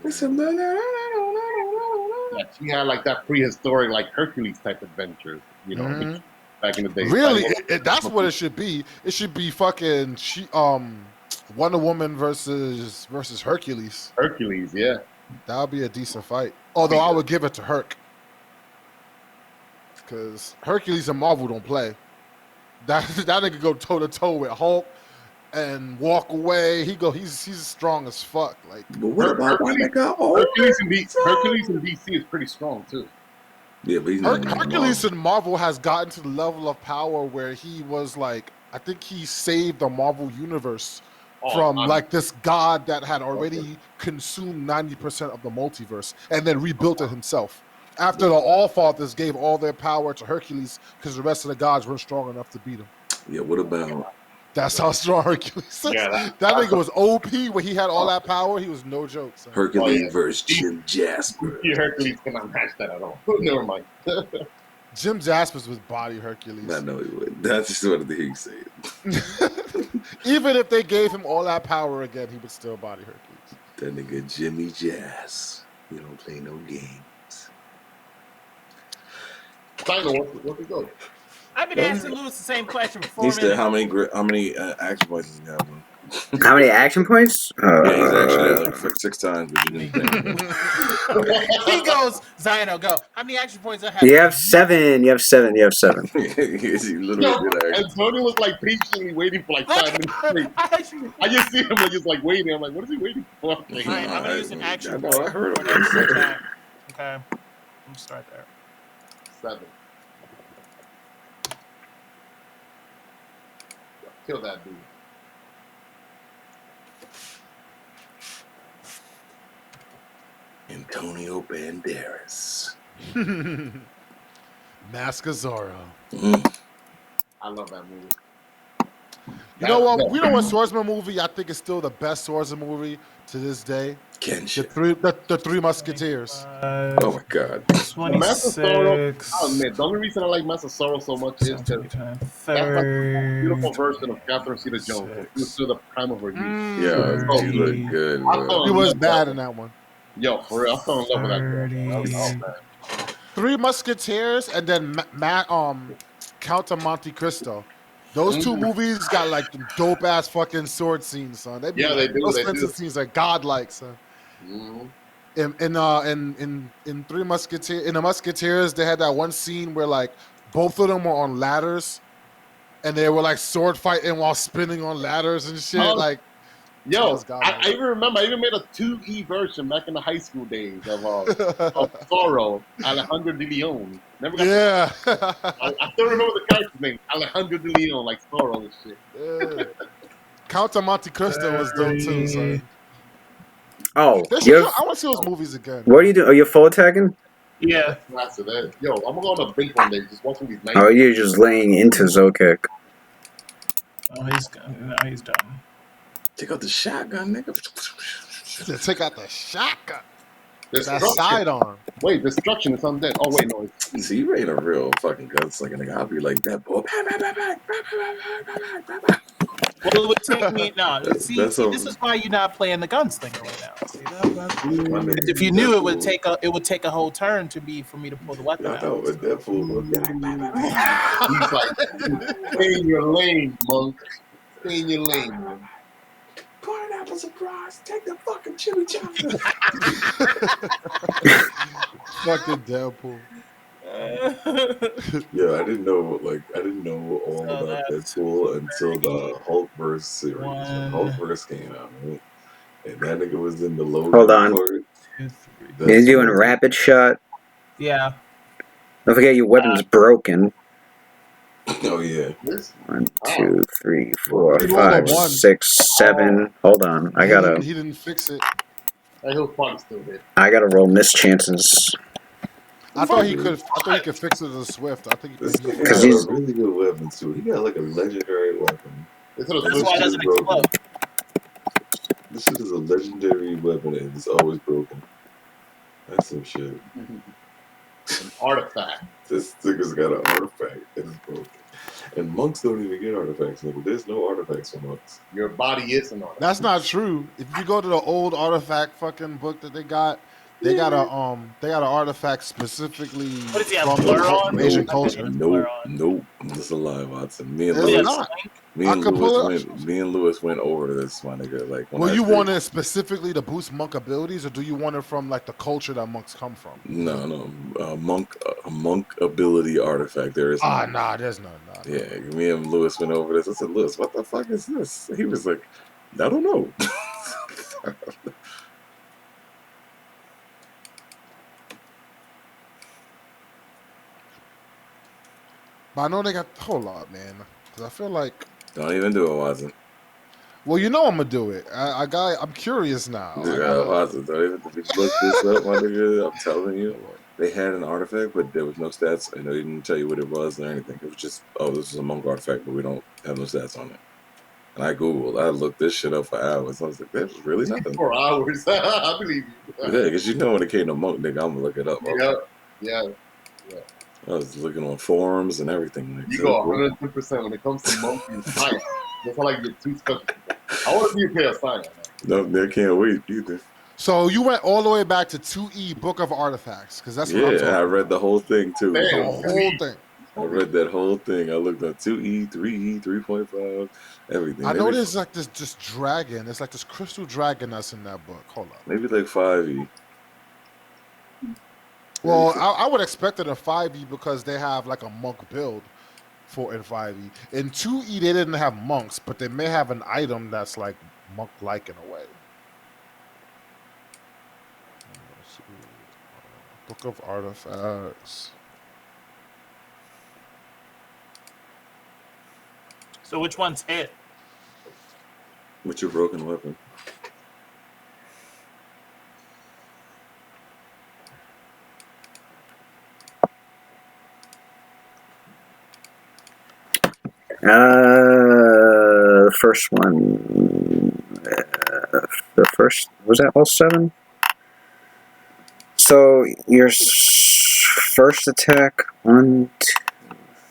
Yeah, she had like that prehistoric, like Hercules type adventures, you know, back in the day. Really, that's what it should be. It should be fucking Wonder Woman versus Hercules. Hercules, yeah. That would be a decent fight. Although I would give it to Herc. Because Hercules and Marvel don't play. That nigga go toe to toe with Hulk and walk away. He's strong as fuck. Like, but what about Hercules in DC is pretty strong too. Yeah, but he's Hercules in Marvel has gotten to the level of power where he was like, I think he saved the Marvel universe from like this god that had already consumed 90% of the multiverse and then rebuilt it himself. After the All-Fathers gave all their power to Hercules because the rest of the gods weren't strong enough to beat him. Yeah, what about... That's how strong Hercules is. That nigga was OP when he had all that power. He was no joke. Son. Hercules versus Jim Jasper. Hercules cannot match that at all. Never mind. Jim Jaspers was body Hercules. I know he would. That's just what the he's saying. Even if they gave him all that power again, he would still body Hercules. That nigga Jimmy Jazz. He don't play no games. Final, what's it go? I've been asking Lewis the same question before. He said, "How many action points does he have?" How many action points? Yeah, he's actually like 6 times, but you didn't think. He goes, Ziono, go. How many action points I have? You have 7. You have 7. He literally did and Tony was like patiently waiting for like 5 minutes straight. I just see him like just like waiting. I'm like, what is he waiting for? Right, I'm gonna use an action point. I heard him. Okay, let's start there. 7. Kill that dude. Antonio Banderas. Mask of Zorro. I love that movie. You know what? You know what swordsman movie I think is still the best swordsman movie to this day? Kenshin. The Three Musketeers. Oh my God. 26. The only reason I like Master Sorrow so much is because that's like a beautiful version of Catherine Zeta-Jones. She was still the prime of her youth. Yeah, she looked good. He was bad in that one. Yo, for real, I fell in love with that girl. That was Three Musketeers and then Count of Monte Cristo. Those two movies got like dope ass fucking sword scenes, son. They do. Those scenes are godlike, son. In Three Musketeers, in the Musketeers, they had that one scene where like both of them were on ladders, and they were like sword fighting while spinning on ladders and shit. I even remember. I even made a 2E version back in the high school days of Zorro, Alejandro de Leon. Never got I still remember the character's name, Alejandro de Leon, like Zorro and shit. Yeah. Count of Monte Cristo was dope too. So. Oh, I want to see those movies again. What are you doing? Are you full attacking? Yeah. Yo, I'm gonna go on a break one day, just watching these nights. Oh, you're just laying into Zokek. Oh, he's done. Take out the shotgun, nigga. Take out the shotgun. That sidearm. Wait, destruction is undead. Oh wait, no. It's See, you ain't a real fucking gunslinger, nigga. I'll be like that, boy. Well, it would take me no. See, That's this is why you're not playing the gunslinger right now. See, if you knew Deadpool. it would take a whole turn for me to pull the weapon I out. thought with Deadpool. he's like, stay in your lane, monk. Stay in your lane, man. Pineapple surprise. Take the fucking chimichanga. Fucking Deadpool. Yeah, I didn't know all about Deadpool until the Hulkverse series. When Hulkverse came out, right? And that nigga was in the Logan. Hold on. Part. You're doing a rapid shot. Yeah. Don't forget your weapon's broken. Oh yeah. 1, 2, 3, 4, 5, 6, 7. Hold on. He didn't fix it. He'll probably still hit. I gotta roll miss chances. I thought he could fix it as a Swift. I think this nigga got a really good weapon too. He got like a legendary weapon. That's why it doesn't explode. This shit is a legendary weapon and it's always broken. That's some shit. An artifact. This nigga's got an artifact and it's broken. And monks don't even get artifacts, nigga. There's no artifacts for monks. Your body is an artifact. That's not true. If you go to the old artifact fucking book that they got an artifact specifically what is he, from the Asian culture. Nope. That's a lie, Watson. Me and Lewis went over this, my nigga. Like, well, you want it specifically to boost monk abilities, or do you want it from like the culture that monks come from? No, monk ability artifact. There is. Nah, there's none. Nah. Yeah, me and Lewis went over this. I said, Lewis, what the fuck is this? He was like, I don't know. But I know they got. Hold up, man. Because I feel like. Don't even do it, Watson. Well, you know I'm gonna do it. I'm curious now. Watson, don't even look this up, my nigga. I'm telling you, they had an artifact, but there was no stats, and they didn't tell you what it was or anything. It was just, this is a monk artifact, but we don't have no stats on it. And I googled, I looked this shit up for hours. I was like, there's really nothing. 4 hours. I believe you. Yeah, because you know when it came to monk, nigga, I'm gonna look it up. Yeah. I was looking on forums and everything. Like, you go 110% when it comes to monkey and science. That's how I get too special. I want to be a player of science. No, they can't wait either. So you went all the way back to 2E Book of Artifacts, because that's what I'm talking I read the whole thing too. The whole thing. I read that whole thing. I looked at 2E, 3E, 3.5, everything. I know there's like this dragon. It's like this crystal dragon that's in that book. Hold up. Maybe like 5E. Well, I would expect it in 5E because they have like a monk build in 5E. In 2E, they didn't have monks, but they may have an item that's like monk-like in a way. Let's see. Book of Artifacts. So which one's hit? What's your broken weapon? The first one. The first, was that all 7? So your first attack, 1, 2,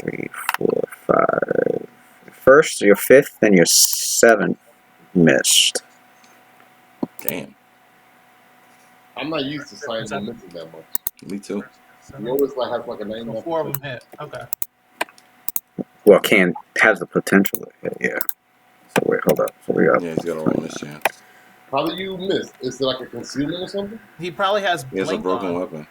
3, 4, 5. First, your 5th, and your 7th missed. Damn. I'm not used to science and missing that much. Me too. You always like have like a 9. 4 of them hit. Okay. Well, has the potential to hit, yeah. So wait, hold up. So we got. Yeah, he's got a roll miss chance. How do you miss? Is it like a concealment or something? He probably has. He has a broken weapon.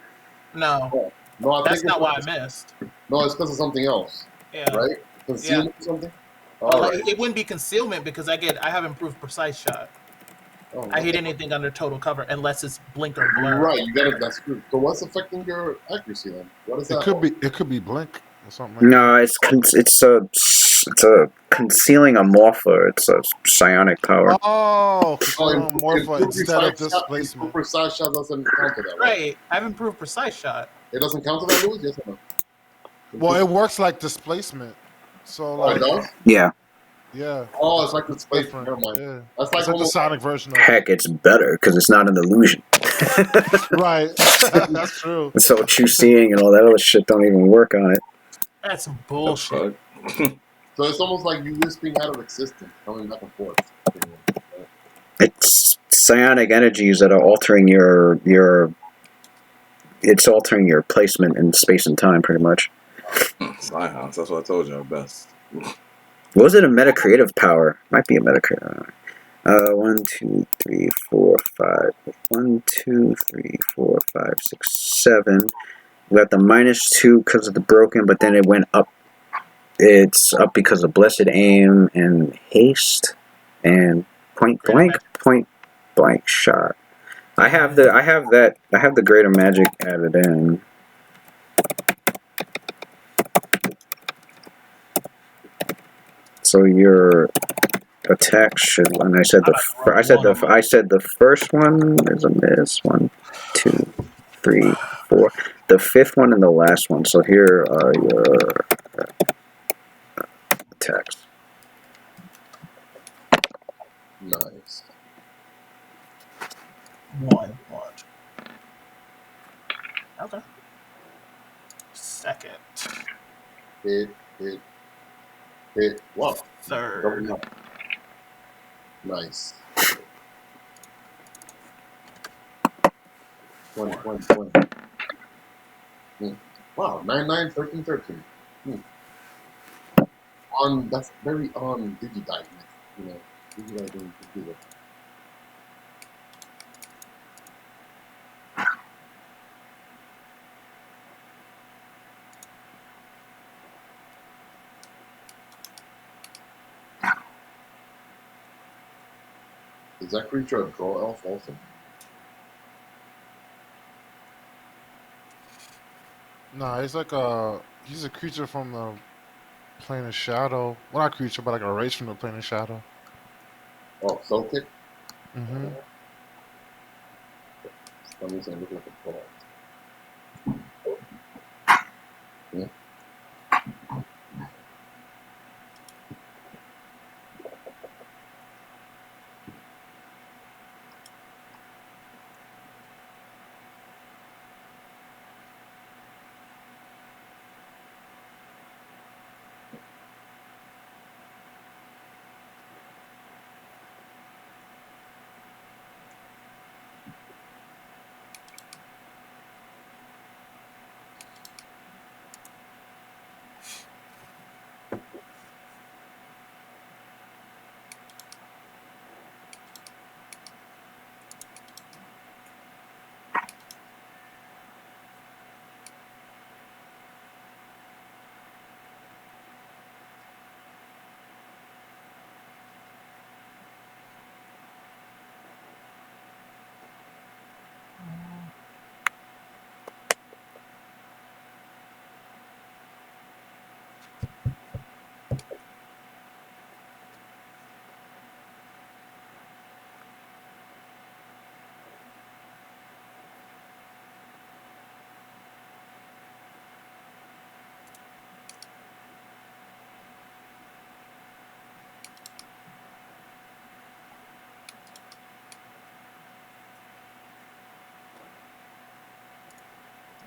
No. No, that's not why I missed. No, it's because of something else. Yeah. Right? Concealment or something? Well, it wouldn't be concealment because I have improved precise shot. I hit anything under total cover unless it's blink or blur. Right, you got it. That's good. So what's affecting your accuracy then? What is that? It could be blink or something. Like no, it's a concealing a morpher. It's a psionic power. Oh, morpher instead of displacement. Precise shot doesn't count to that, right? I've improved precise shot. It doesn't count to that, Louis? Yes or no? Well, it works like displacement. So like, yeah. Yeah. Oh, it's like the It's space. different. Never mind. Yeah. That's like It's like the almost Sonic version of Heck, it's better because it's not an illusion. Right. That's true. So true seeing and all that other shit don't even work on it. That's some The bullshit. fuck? so it's almost like you wisping out of existence, coming back and forth. It's psionic energies that are altering your. It's altering your placement in space and time, pretty much. Sci-house. That's what I told you. Best. Was it a metacreative power? Might be a metacreative. 1, 2, 3, 4, 5. 1, 2, 3, 4, 5, 6, 7. We got the -2 because of the broken, but then it went up. It's up because of blessed aim and haste and point blank shot. I have the greater magic added in. So your attack should. And I said the first one is a miss. 1, 2, 3, 4. The fifth one and the last one. So here are your attacks. Nice. One. Okay. Second. Hit. Wow. Third. Nice. 20. Wow. 9, 9, 13, 13. That's very on Digidite, you know. Digidite doing computer. Is that creature a draw elf also? Nah, he's a creature from the plane of shadow. Well, not creature, but like a race from the plane of shadow. Oh, Celtic? Mm-hmm. That means I look like a draw. Yeah.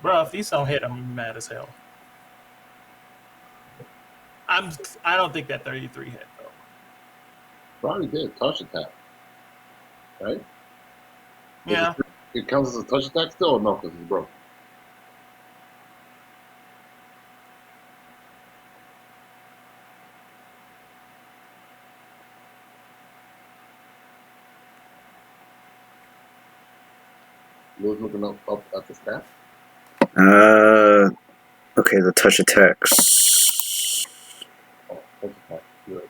Bro, if these don't hit, I'm mad as hell. I don't think that 33 hit though. Probably did. Touch attack. Right? Yeah. It counts as a touch attack still or no? Because it's broke. You was looking up at the stat? Okay, the touch attacks. Oh, touch attack. Good.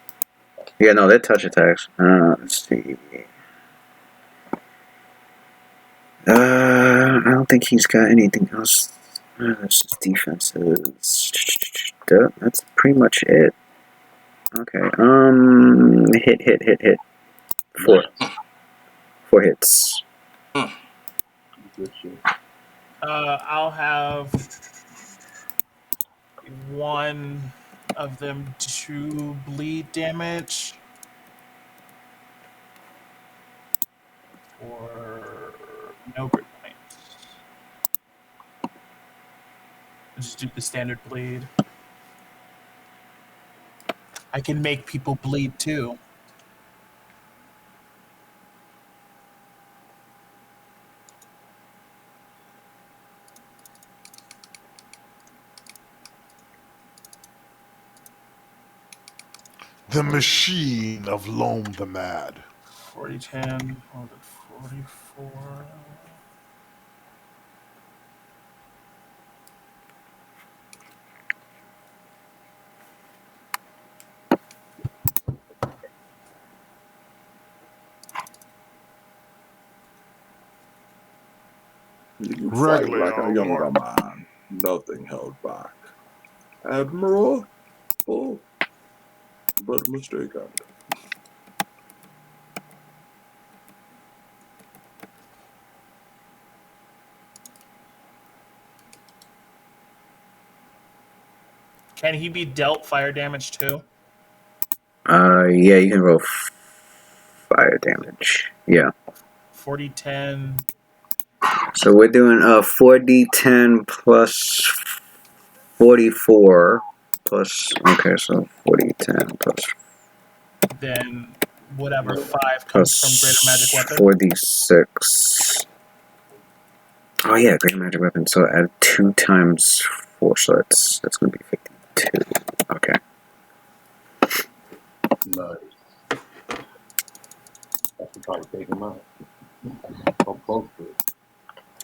Yeah, no, they're touch attacks. Let's see. I don't think he's got anything else. That's his defenses. That's pretty much it. Okay. Hit. Four. Nice. 4 hits. Good shit. I'll have one of them to bleed damage. Or no grit points. Just do the standard bleed. I can make people bleed too. The machine of Loam the Mad. 40-10, 44. You fight Regularly like a on younger Mark. man. Nothing held back. Admirable, but mistaken. Can he be dealt fire damage too? Yeah, you can roll fire damage. Yeah. 40-10. So we're doing 4d10 plus 44 plus. Okay, so 4d10 plus. Then whatever 5 plus comes from greater magic weapon. 4d6. Oh yeah, greater magic weapon. So add 2 times 4, so that's going to be 52. Okay. Nice. I should probably take him out. I'm close to it.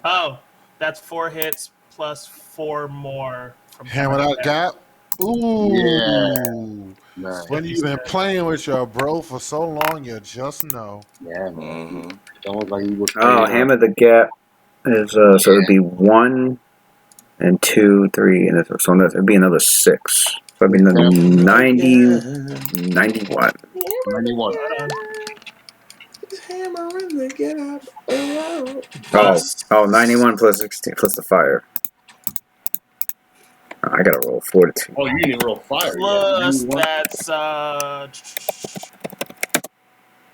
Oh, that's 4 hits plus 4 more from Hammer that gap. Ooh. Yeah. Nice. When you've been playing with your bro for so long, you just know. Yeah, man. Mm-hmm. It's almost like he was Oh, hammer the gap is so it'd be 1 and 2, 3, and so it'd be another 6. So it'd be 90, 91. 91. Hammering the gap. Oh, 91 plus 16 plus the fire. I gotta roll 42. Oh, you didn't roll fire. Plus, Yeah. that's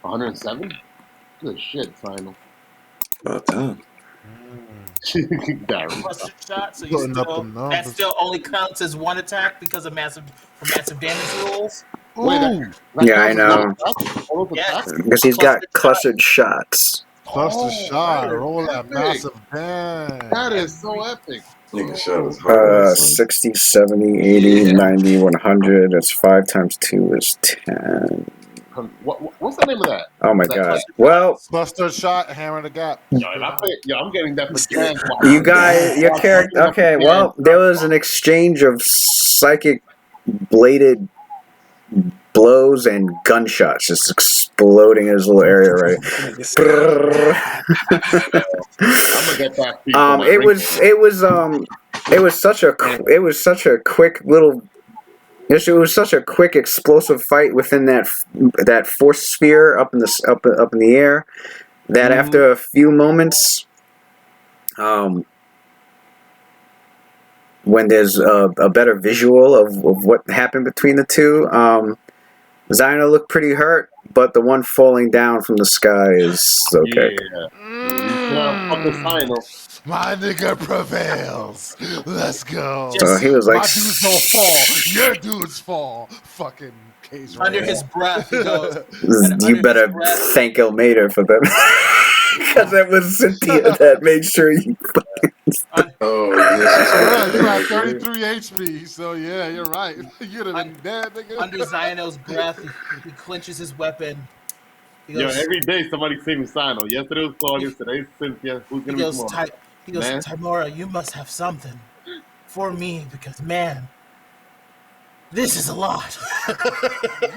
107? Good shit, Final. About time. plus your shot, so you that still only counts as 1 attack because of massive damage rules. Wait, yeah, I know. Yes. Because he's got clustered shots. Cluster shot. that Roll that epic. massive damage. That is so epic. Nigga shot his heart. 60, 70, 80, 90, 100. That's 5 times 2 is 10. What's the name of that? Oh my god. Well, Cluster shot, hammer the gap. I'm getting that for grand. You guys, your character. Okay, well, there was an exchange of psychic bladed blows and gunshots just exploding in his little area, right? I'm gonna get that. It was such a quick little. It was such a quick, explosive fight within that force sphere up in the air that after a few moments, when there's a better visual of what happened between the two, Xino looked pretty hurt, but the one falling down from the sky is okay. My nigga prevails. Let's go. So he was like, my dudes don't fall. Your dudes fall. Fucking Cagewrights. Under his breath, he goes, you better thank Elmater for that. Because that was Cynthia that made sure you you had 33 HP, so yeah, you're right. You'd have been dead, nigga. Under Xino's breath, he clenches his weapon. He goes, every day somebody saving Sino. Yesterday was Claudius, today's Cynthia. Who's gonna be tomorrow? He goes, Timora, you must have something for me because, man, this is a lot.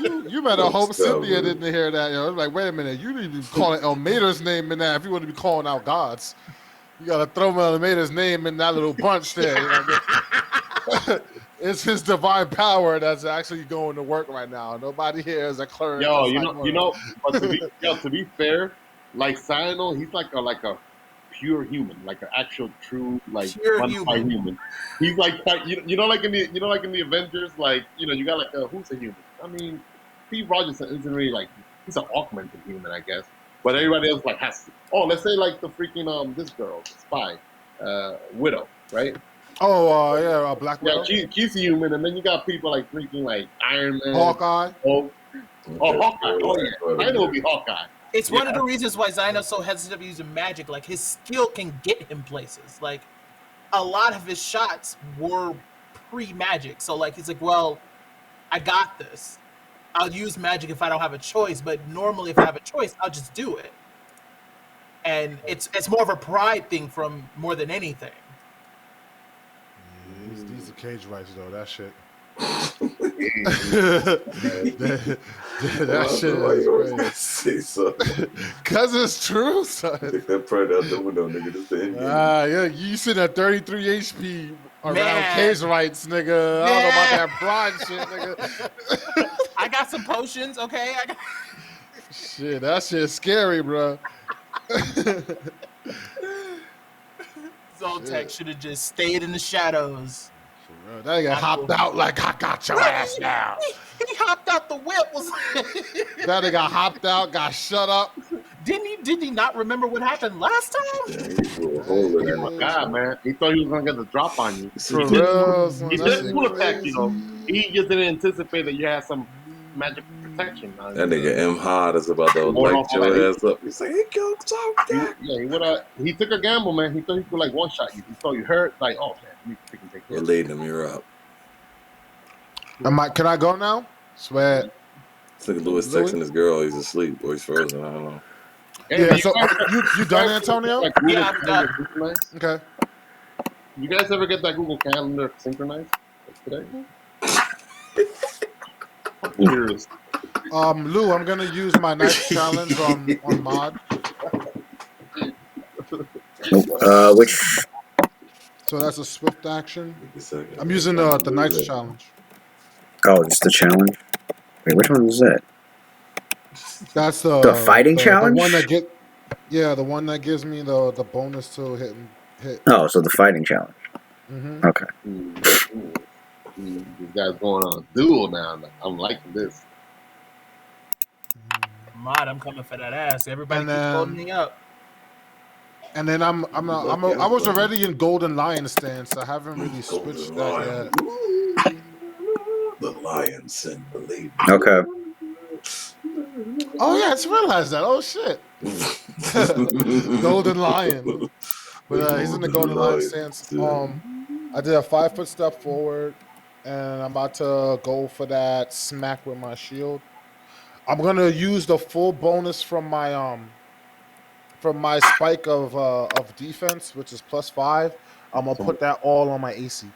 you better hope Cynthia didn't hear that. Yo. Like, wait a minute, you didn't even call Elmater's name in that if you want to be calling out gods. You got to throw Elmater's name in that little bunch there. You know? It's his divine power that's actually going to work right now. Nobody here is a cleric. But to be fair, like Sino, he's like a pure human, like an actual true like Pure modified human. human. He's like you know like in the Avengers, like you got like who's a human? I mean, Steve Rogers isn't really like he's an augmented human, I guess. But everybody else like has let's say like the freaking this girl, the spy, Widow, right? Oh, yeah, Black Yeah, Widow. she's a human, and then you got people like freaking like Iron Man, Hawkeye. Hawkeye. Oh yeah, I know it'll be Hawkeye. It's one of the reasons why Zeno's so hesitant using magic. Like, his skill can get him places. Like, a lot of his shots were pre-magic. So, like, he's like, well, I got this. I'll use magic if I don't have a choice. But normally, if I have a choice, I'll just do it. And it's more of a pride thing from more than anything. These are Cagewrights, though. That shit. that shit is crazy. Cause it's true, son. Take that pride out the window, nigga. This the end game. Yeah, you sitting at 33 HP around Cagewrights, nigga. I don't know about that pride shit, nigga. I got some potions, okay? Shit, that shit's scary, bro. Zoltek should have just stayed in the shadows. That nigga hopped out like, I got your ass now. He hopped out the whip. That nigga hopped out, got shut up. Did he not remember what happened last time? Oh my God, man. He thought he was going to get the drop on you. For real, son, he did pull attack, you know. He just didn't anticipate that you had some magic protection. That nigga M. Hard is about to light your ass up. He's like, he killed Zoltek. He took a gamble, man. He thought he could like one shot you. He thought you hurt. Like, oh man, you can take it. Laid the mirror up. Can I go now? Sweat. It's like Louis texting his girl. He's asleep or he's frozen. I don't know. Yeah. So you done, Antonio? Yeah, I'm done. Okay. You guys ever get that Google Calendar synchronized today? Lou, I'm gonna use my nice challenge on mod. Which? So that's a swift action. I'm using the nice challenge. Oh, just the challenge. Wait, which one is that? That's the fighting challenge. The one that the one that gives me the bonus to hit. Oh, so the fighting challenge. Mm-hmm. Okay. This guy's going on a duel now. I'm liking this. Mod, I'm coming for that ass. Everybody keeps holding me up. And then I was already in Golden Lion stance. I haven't really switched that yet. The lion sent the lady. Okay. Oh yeah, I just realized that. Oh shit. Golden Lion. But he's in the Golden Lion stance. I did a 5-foot step forward, and I'm about to go for that smack with my shield. I'm gonna use the full bonus from my spike of defense, which is +5. I'm gonna put that all on my AC.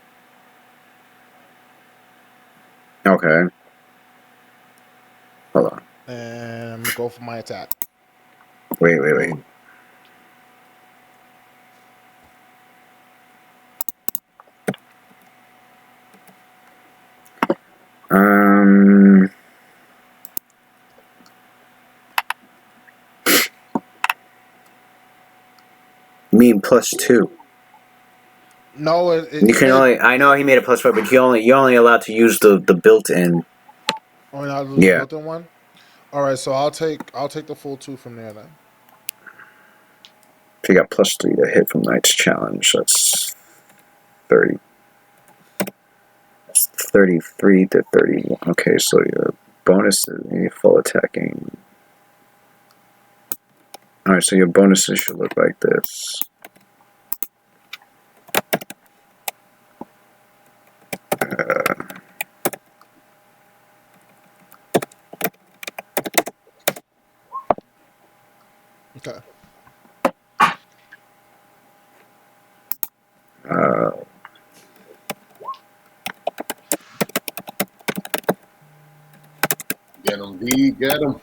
Okay. Hold on. And I'm gonna go for my attack. Wait. You mean +2? No, you can only. I know he made it +4, but you're only allowed to use the built-in. Oh, not the built-in one. All right, so I'll take the full 2 from there then. If you got +3 to hit from Knight's challenge, that's 30. That's 33 to 31. Okay, so your bonus is your full attacking. All right, so your bonuses should look like this. Okay. Get him, D. Get him.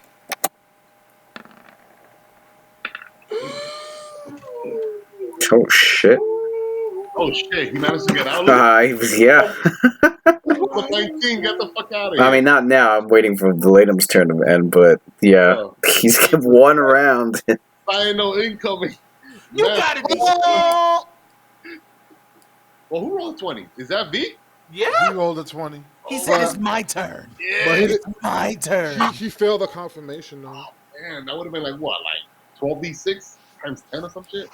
Oh shit! Oh shit! He managed to get out. Yeah. 19, get the fuck out of here. I mean, not now. I'm waiting for the Latum's turn to end, but yeah, he's kept one round. Final incoming. You gotta be. Oh! Well, who rolled 20? Is that V? Yeah. He rolled a 20. He said it's my turn. But It's my turn. he failed the confirmation though. Man, that would have been like what, like 12d6 times 10 or some shit.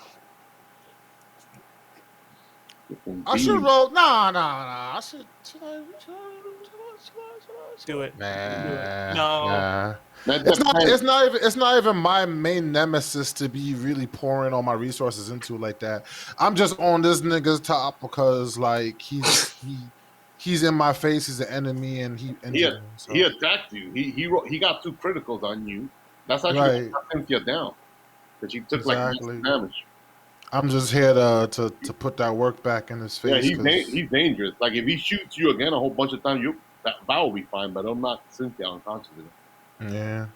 I should roll. Nah. I should I Do it. Nah. No. It's not even my main nemesis to be really pouring all my resources into like that. I'm just on this nigga's top because like he's in my face, he's an enemy, and he injured me. So. He attacked you. He got 2 criticals on you. That's actually what Cynthia down. Because she took like damage. I'm just here to put that work back in his face. Yeah, he's dangerous. Like if he shoots you again a whole bunch of times, that will be fine. But I'm not Cynthia unconscious. Yeah.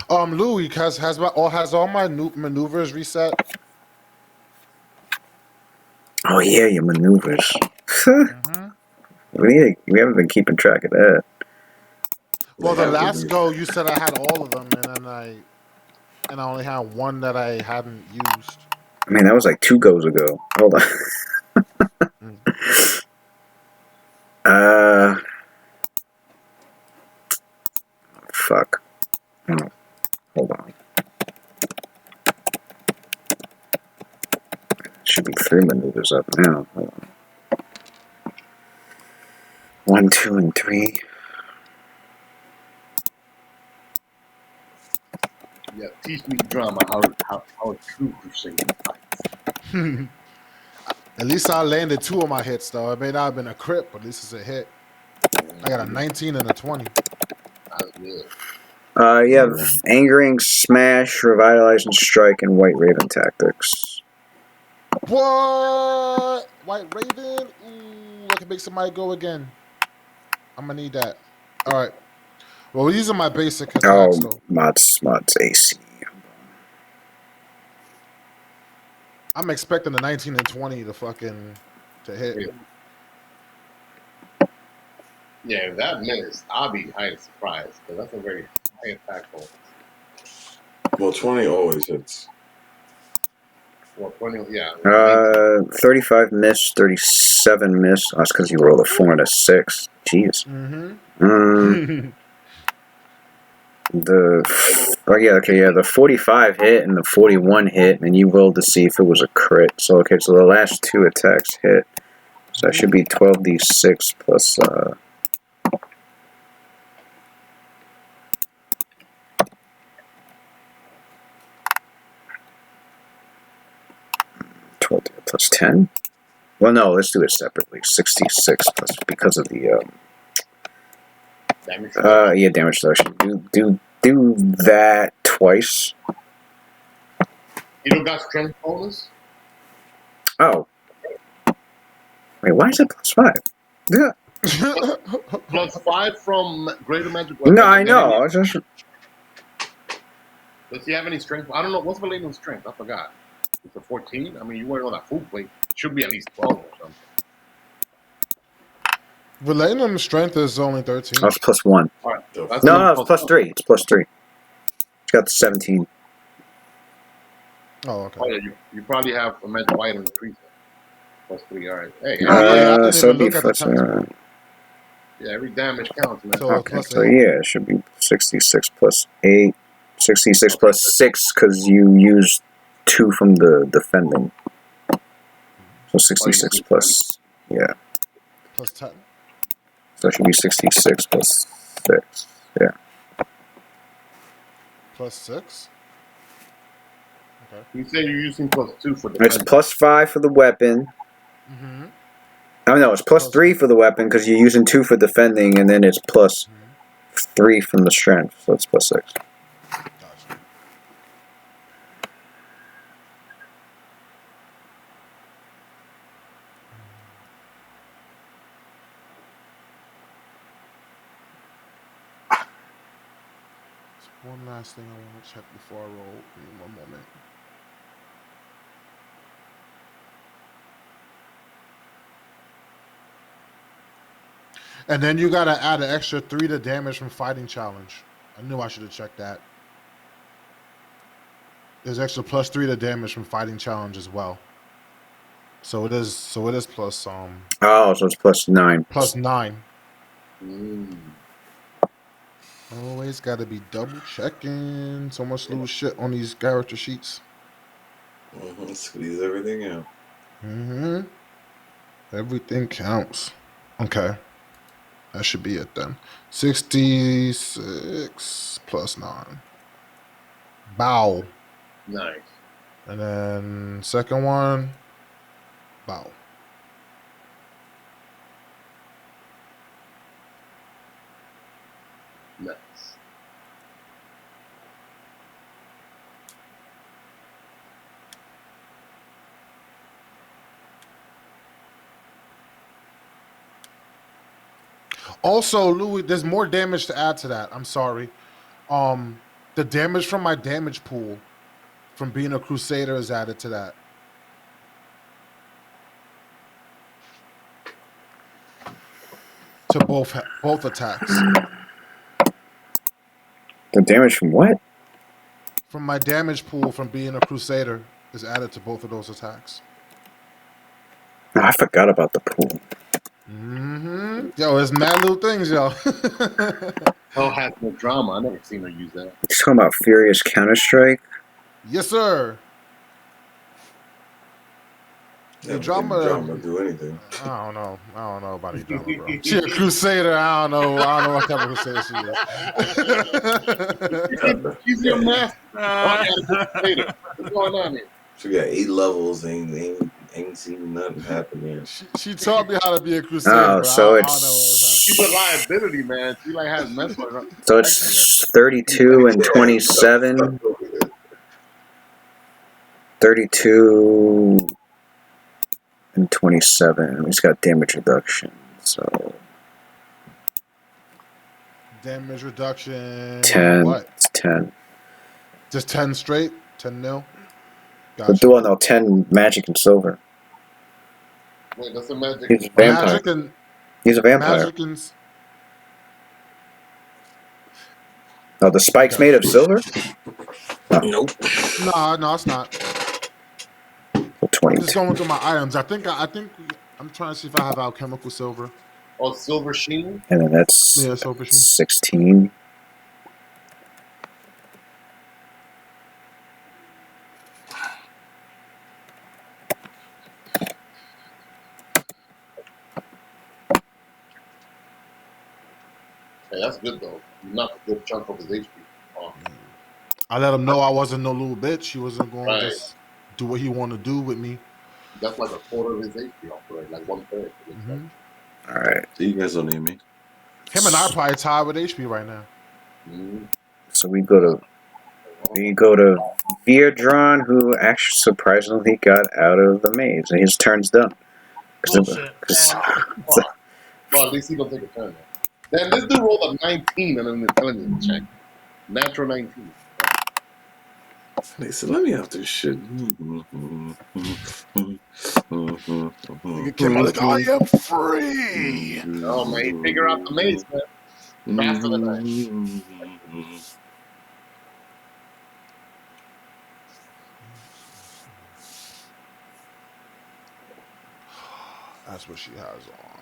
Louis has all my maneuvers reset. Oh yeah, your maneuvers. We haven't been keeping track of that. Well, the last go you said I had all of them, and then I only had one that I hadn't used. I mean, that was like 2 goes ago. Hold on. Fuck. Oh, hold on. Should be 3 maneuvers up now. Hold on. 1, 2, and 3. Yeah, teach me drama. How a true crusader fights. At least I landed 2 of my hits though. It may not have been a crit, but at least it's a hit. I got a 19 and a 20. That's good. You have Angering, Smash, Revitalize, and Strike, and White Raven tactics. What? White Raven? Ooh, I can make somebody go again. I'm gonna need that. All right. Well, these are my basic attacks though. Mods AC. I'm expecting the 19 and 20 to hit. Yeah, if that missed, I'll be highly surprised because that's a very high attack roll. Well, 20 always hits. Well, 20, yeah. 35 miss, 37 miss. Oh, that's because you rolled a 4 and a 6. Jeez. The 45 hit and the 41 hit, and you rolled to see if it was a crit. So so the last 2 attacks hit. So that should be 12d6 plus 12 plus 10. Well, no, let's do it separately. 66 plus because of the damage. Damage reduction. Do that twice. You don't got strength bonus? Oh. Wait, why is it plus 5? Yeah. Plus 5 from greater magic weapon. No, I know. Does he have any strength? I don't know. What's Valenian's strength? I forgot. It's a 14? I mean, you weren't on that food plate. It should be at least 12 or something. Valenium's strength is only 13. Oh, it's plus 1. All right. So No, it's plus 3. It's plus 3. It's got the 17. Oh, okay. Oh, yeah, you probably have a magic item increase. Plus 3, all right. Hey, so it'd be plus, yeah, every damage counts, man. So yeah, it should be 66 plus 8. 66 plus 6 because you used 2 from the defending. So 66 plus, yeah. Plus 10. So it should be 66 plus 6, yeah. Plus 6? Okay. You say you're using plus 2 for the It's plus 5 for the weapon. I mean, no, it's plus 3 for the weapon because you're using 2 for defending, and then it's plus 3 from the strength, so it's plus 6. Gotcha. One last thing I want to check before I roll. Give me one moment. And then you gotta add an extra 3 to damage from fighting challenge. I knew I should have checked that. There's extra +3 to damage from fighting challenge as well. So it is plus Oh, so it's +9. +9. Mm. Always got to be double checking. So much little shit on these character sheets. Squeeze everything out. Everything counts. Okay. That should be it then. 66 +9. Bow. Nice. And then second one, bow. Nice. Also, Louis, there's more damage to add to that. I'm sorry. The damage from my damage pool from being a Crusader is added to that. To both attacks. The damage from what? From my damage pool from being a Crusader is added to both of those attacks. Oh, I forgot about the pool. Yo, it's mad little things, yo. Hell has no drama. I never seen her use that. You talking about Furious Counter-Strike? Yes, sir. Yeah, drama do anything. I don't know about any drama, bro. She a Crusader. I don't know what type of Crusader she is. She's your master. What's going on here? She got 8 levels. Ain't seen nothing happen here. She taught me how to be a Crusader. Oh, so it's she's a liability, man. She like has mental. So it's 32 and 27. 32 and 27. He's got damage reduction. So damage reduction. 10. What? It's 10. Just 10 straight? 10 nil? Gotcha. But doing 10 magic and silver. Wait, that's a magic. He's a vampire. He's a vampire. Magic and... Oh, the spike's made of silver? Oh. Nope. No, it's not. 20. I'm just going through my items. I think I'm trying to see if I have alchemical silver. Oh, silver sheen? And then that's silver sheen. 16. Hey, that's good though. You knocked a good chunk of his HP off. I let him know I wasn't no little bitch. He wasn't going to just do what he wanted to do with me. That's like a quarter of his HP off, right? Like 1/3. All right. So you guys don't need me. Him and I are probably tied with HP right now. So we go to Viadron, who actually surprisingly got out of the maze, and his turn's done. Well, at least he gonna take a turn. Then this dude rolled a 19 and an intelligence check. Natural 19. They said, let me have this shit. Nigga came out like, I am free. Oh, man, he figure out the maze, man. Faster than I. That's what she has on.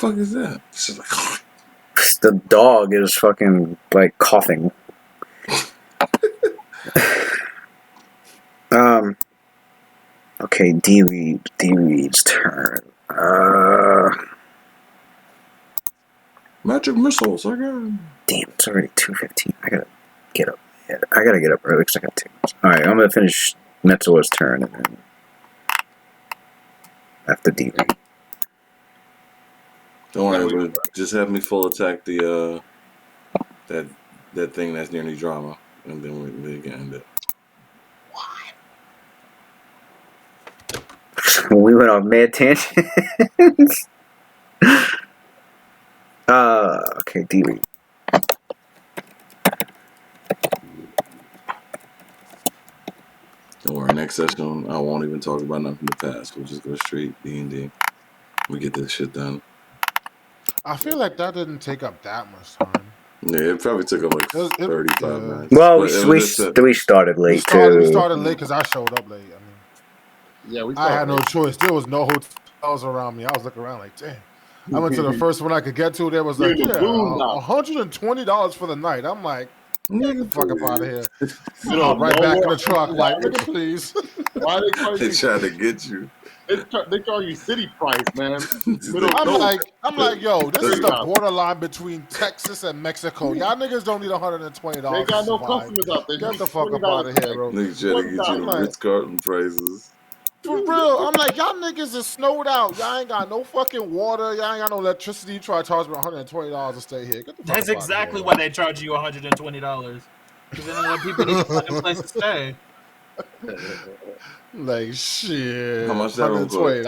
fuck is that? It's just like the dog is fucking like coughing. Okay, D-Reed's turn. magic missiles. I got. Damn, it's already 2:15. I gotta get up. Yeah, I gotta get up early because I got 2 minutes. All right, I'm gonna finish Metzoa's turn and then after D-Reed. Don't worry, but just have me full attack the that thing that's nearly drama, and then we can end it. We went on mad tangents. Okay, D-Reed. Don't worry, next session I won't even talk about nothing from the past. We'll just go straight D&D. We get this shit done. I feel like that didn't take up that much time. Yeah, it probably took up like 35 minutes. Well, we started late too. We started late because I showed up late. I mean, yeah, I had no choice. There was no hotels around me. I was looking around like, damn. I went to the first one I could get to. There was like, $120 for the night. I'm like, nigga, fuck up out of here. Right back in the truck. Like, nigga, please. Why they trying to get you? They charge you city price, man. I'm like, yo, this is the borderline between Texas and Mexico. Y'all niggas don't need $120. They got no customers out there. Get the fuck up out of here, bro. Niggas trying to get you the Ritz-Carlton prices. For real, I'm like, y'all niggas is snowed out. Y'all ain't got no fucking water. Y'all ain't got no electricity. You try to charge me $120 to stay here. Get the fuck That's exactly why they charge you $120. Because they don't want people to find a place to stay. Like, shit. How much that $120.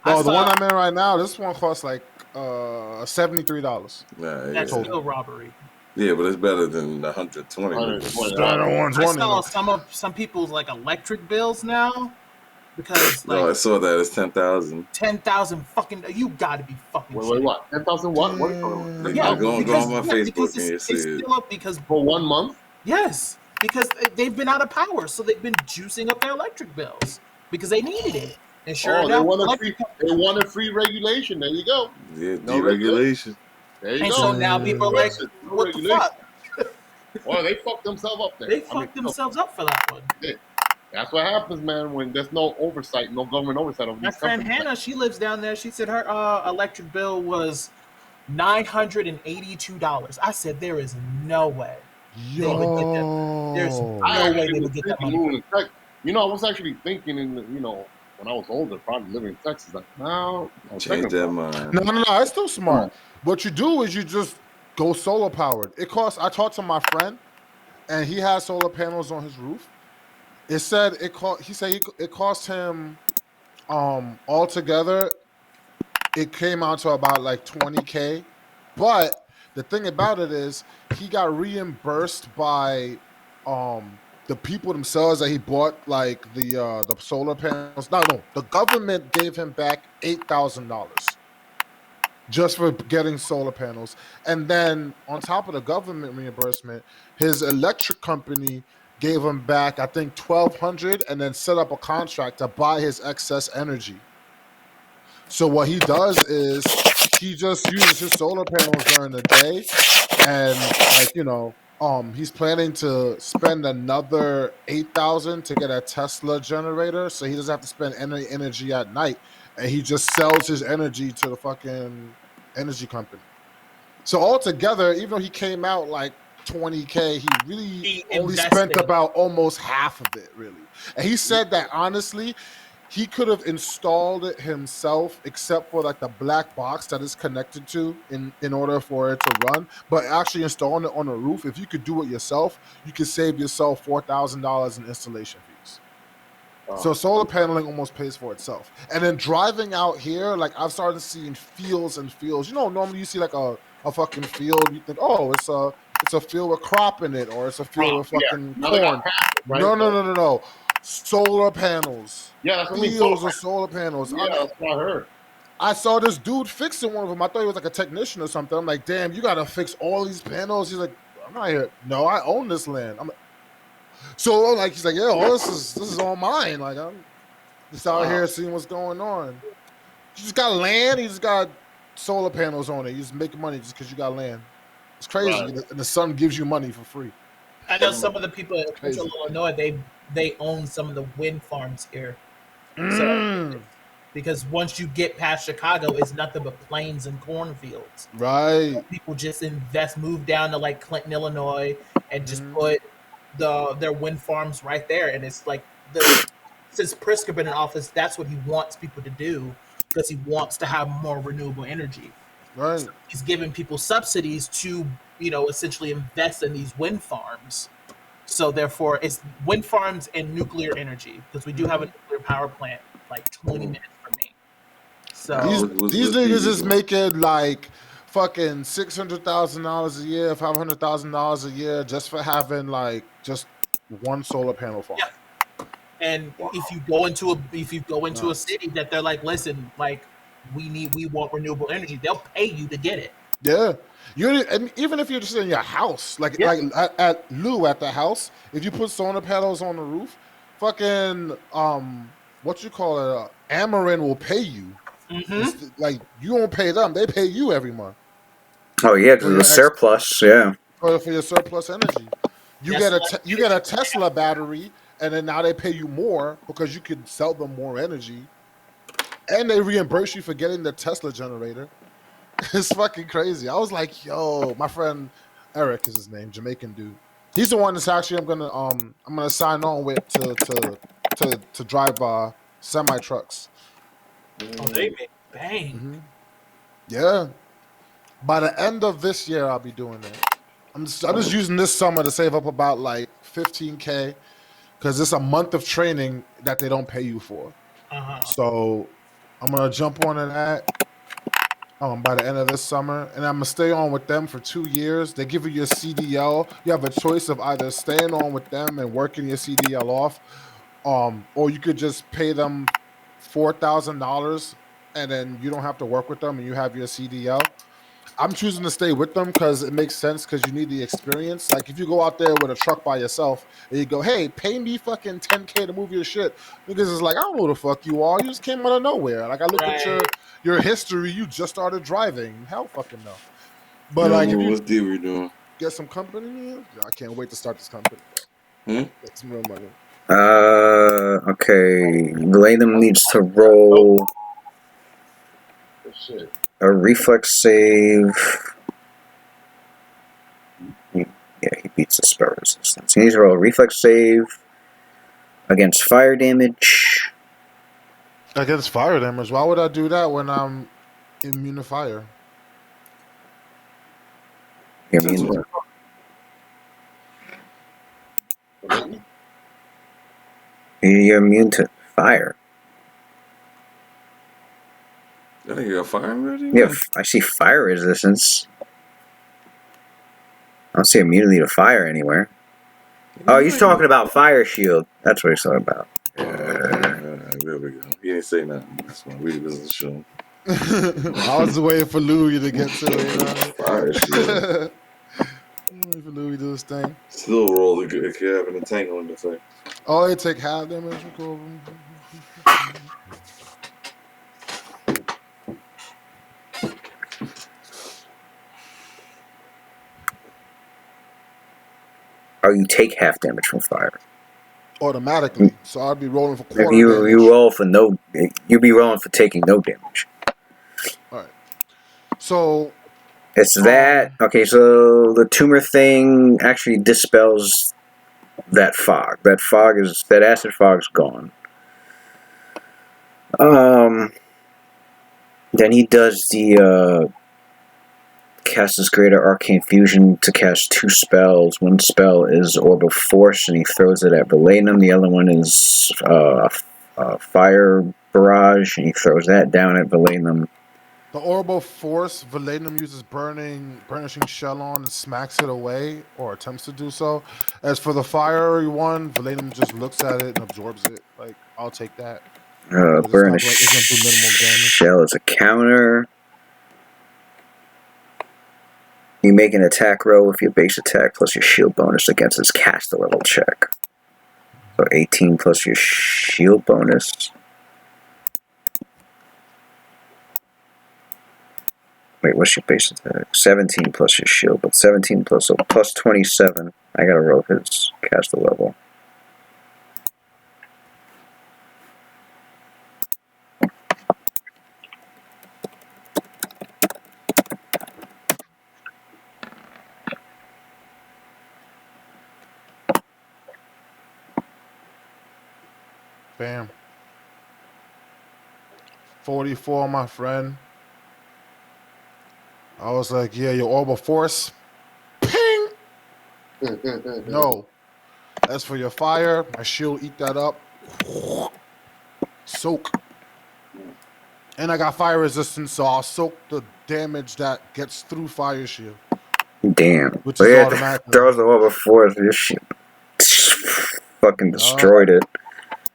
Oh, the one I'm in right now, this one costs like $73. That's still robbery. Yeah, but it's better than the $120. I saw some people's like electric bills now because like I saw that it's 10,000. 10,000 fucking. You gotta be fucking. Wait, what? 10,000 what? What? Yeah, go on my Facebook and you see it. Still up because for 1 month. Yes, because they've been out of power, so they've been juicing up their electric bills because they needed it. And sure enough, they want a free regulation. There you go. Yeah, deregulation. There you and go. So now people are like, what the fuck? Well, they fucked themselves up there. They fucked themselves up for that one. Yeah. That's what happens, man, when there's no oversight, no government oversight over these companies. My friend Hannah, she lives down there. She said her electric bill was $982. I said, there is no way they would get that. There's no way they would get that money. You know, I was actually thinking when I was older, probably living in Texas, like, no. Change that mind. No, it's still smart. What you do is you just go solar powered. It costs. I talked to my friend, and he has solar panels on his roof. It said it cost. He said it cost him, altogether, it came out to about like $20K. But the thing about it is, he got reimbursed by, the people themselves that he bought like the solar panels. No, the government gave him back $8,000. Just for getting solar panels. And then on top of the government reimbursement, his electric company gave him back, I think, $1,200 and then set up a contract to buy his excess energy. So what he does is he just uses his solar panels during the day and he's planning to spend another $8,000 to get a Tesla generator so he doesn't have to spend any energy at night. And he just sells his energy to the fucking energy company. So altogether, even though he came out like $20K, he really only spent about almost half of it, really. And he said that honestly, he could have installed it himself, except for like the black box that is connected to in order for it to run. But actually installing it on the roof, if you could do it yourself, you could save yourself $4,000 in installation fees. So solar paneling almost pays for itself. And then driving out here, like I've started seeing fields and fields. You know, normally you see like a fucking field, you think, oh, it's a field with crop in it, or it's a field with fucking corn. Right? No. Solar panels. Yeah, that's what fields of solar panels. Yeah, that's what I heard. I saw this dude fixing one of them. I thought he was like a technician or something. I'm like, damn, you gotta fix all these panels. He's like, I'm not here. No, I own this land. So like he's like, yeah, all this is all mine. Like I'm just out here seeing what's going on. You just got land. You just got solar panels on it. You just make money just because you got land. It's crazy. Right. And the sun gives you money for free. I know some of the people in Central Crazy. Illinois, they own some of the wind farms here. So Mm, because once you get past Chicago, it's nothing but plains and cornfields. right. People just move down to like Clinton, Illinois, and just Mm, put their wind farms right there. And it's like the since Pritzker been in office, that's what he wants people to do because he wants to have more renewable energy. right. So he's giving people subsidies to essentially invest in these wind farms. So therefore, it's wind farms and nuclear energy because we do have a Mm-hmm. nuclear power plant like 20 minutes from me. These So these What's niggas PV is doing? making like fucking $600,000 a year, $500,000 a year just for having like just one solar panel farm. yeah, and Wow. if you go into a Nuts. city that they're like, listen, like we want renewable energy, they'll pay you to get it. Yeah, and even if you're just in your house, like Yeah, at Lou at the house, if you put solar panels on the roof, fucking what you call it, Amarin will pay you. mm-hmm. Like you don't pay them; they pay you every month Oh yeah, for because the your surplus. Yeah. for your surplus energy. That's like You get a Tesla battery, and then now they pay you more because you can sell them more energy, and they reimburse you for getting the Tesla generator. It's fucking crazy. I was like, yo, my friend Eric is his name, Jamaican dude. He's the one that's actually I'm gonna sign on with to drive semi trucks. oh they make bang. Hmm. Yeah. By the end of this year, I'll be doing that. I'm just using this summer to save up about like 15K because it's a month of training that they don't pay you for. Uh-huh. So I'm gonna jump on that by the end of this summer, and I'm gonna stay on with them for 2 years. They give you your CDL. You have a choice of either staying on with them and working your CDL off, or you could just pay them $4,000, and then you don't have to work with them, and you have your CDL. I'm choosing to stay with them because it makes sense because you need the experience. Like if you go out there with a truck by yourself and you go, "Hey, pay me fucking 10K to move your shit," because it's like I don't know who the fuck you are. You just came out of nowhere. Like I looked at Right. your history. You just started driving. Hell, fucking no. But Yo, like if Lou, you what's deal we doing? get some company, I can't wait to start this company. Hmm? Get some real money. Okay. Latham needs to roll Good shit. a reflex save. Yeah, he beats the spell resistance. He needs to roll a reflex save against fire damage. Against fire damage. Why would I do that when I'm immune to fire? You're immune to, you're immune to fire. I think you got fire already? Yeah, I see fire resistance. I don't see immunity to fire anywhere. Oh, he's talking about fire shield. That's what he's talking about. There we go. He ain't say nothing. That's why we was the show. I was waiting for Louis to get to it. You know what Fire shield. waiting for Louis to do his thing. Still roll the good if you have an entanglement effect. Oh, they take half damage. Cool. Oh, you take half damage from fire. Automatically. So I'd be rolling for If quarter you damage. roll for no, you'd be rolling for taking no damage. All right. So It's that. Okay, so the tumor thing actually dispels that fog. That acid fog's gone. Then he does the cast his greater arcane fusion to cast 2 spells. One spell is Orb of Force, and he throws it at Valenum. The other one is Fire Barrage, and he throws that down at Valenum. the Orbo Force, Valenum uses burnishing shell on and smacks it away, or attempts to do so. As for the fiery one, Valenum just looks at it and absorbs it. Like, I'll take that. Burnish it's gonna do minimal damage. Shell is a counter. You make an attack roll with your base attack plus your shield bonus against his caster level check. So 18 plus your shield bonus. Wait, what's your base attack? 17 plus your shield, but 17 plus, so plus 27. I gotta roll his caster level. Bam. 44, my friend. I was like, yeah, your orbital force. Ping! No. As for your fire, my shield eat that up. Soak. And I got fire resistance, so I'll soak the damage that gets through fire shield. Damn. Which is automatic. Throws the orbital force. This shit fucking destroyed it.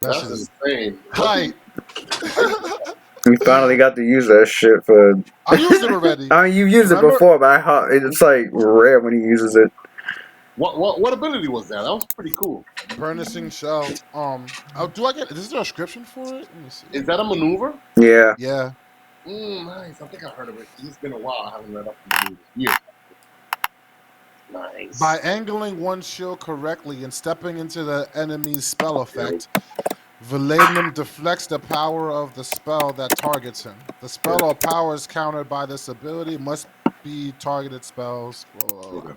That's insane. Hi. We finally got to use that shit for. I used it already. I mean, you used it before, but it's like rare when he uses it. What ability was that? That was pretty cool. Burnishing Shell. Do I get? Is there a description for it? Let me see. Is that a maneuver? Yeah. Yeah. Nice. I think I heard of it. It's been a while. I haven't read up on the years. Nice. By angling one shield correctly and stepping into the enemy's spell effect, Vindicators deflects the power of the spell that targets him. The spell or powers countered by this ability must be targeted spells. Okay.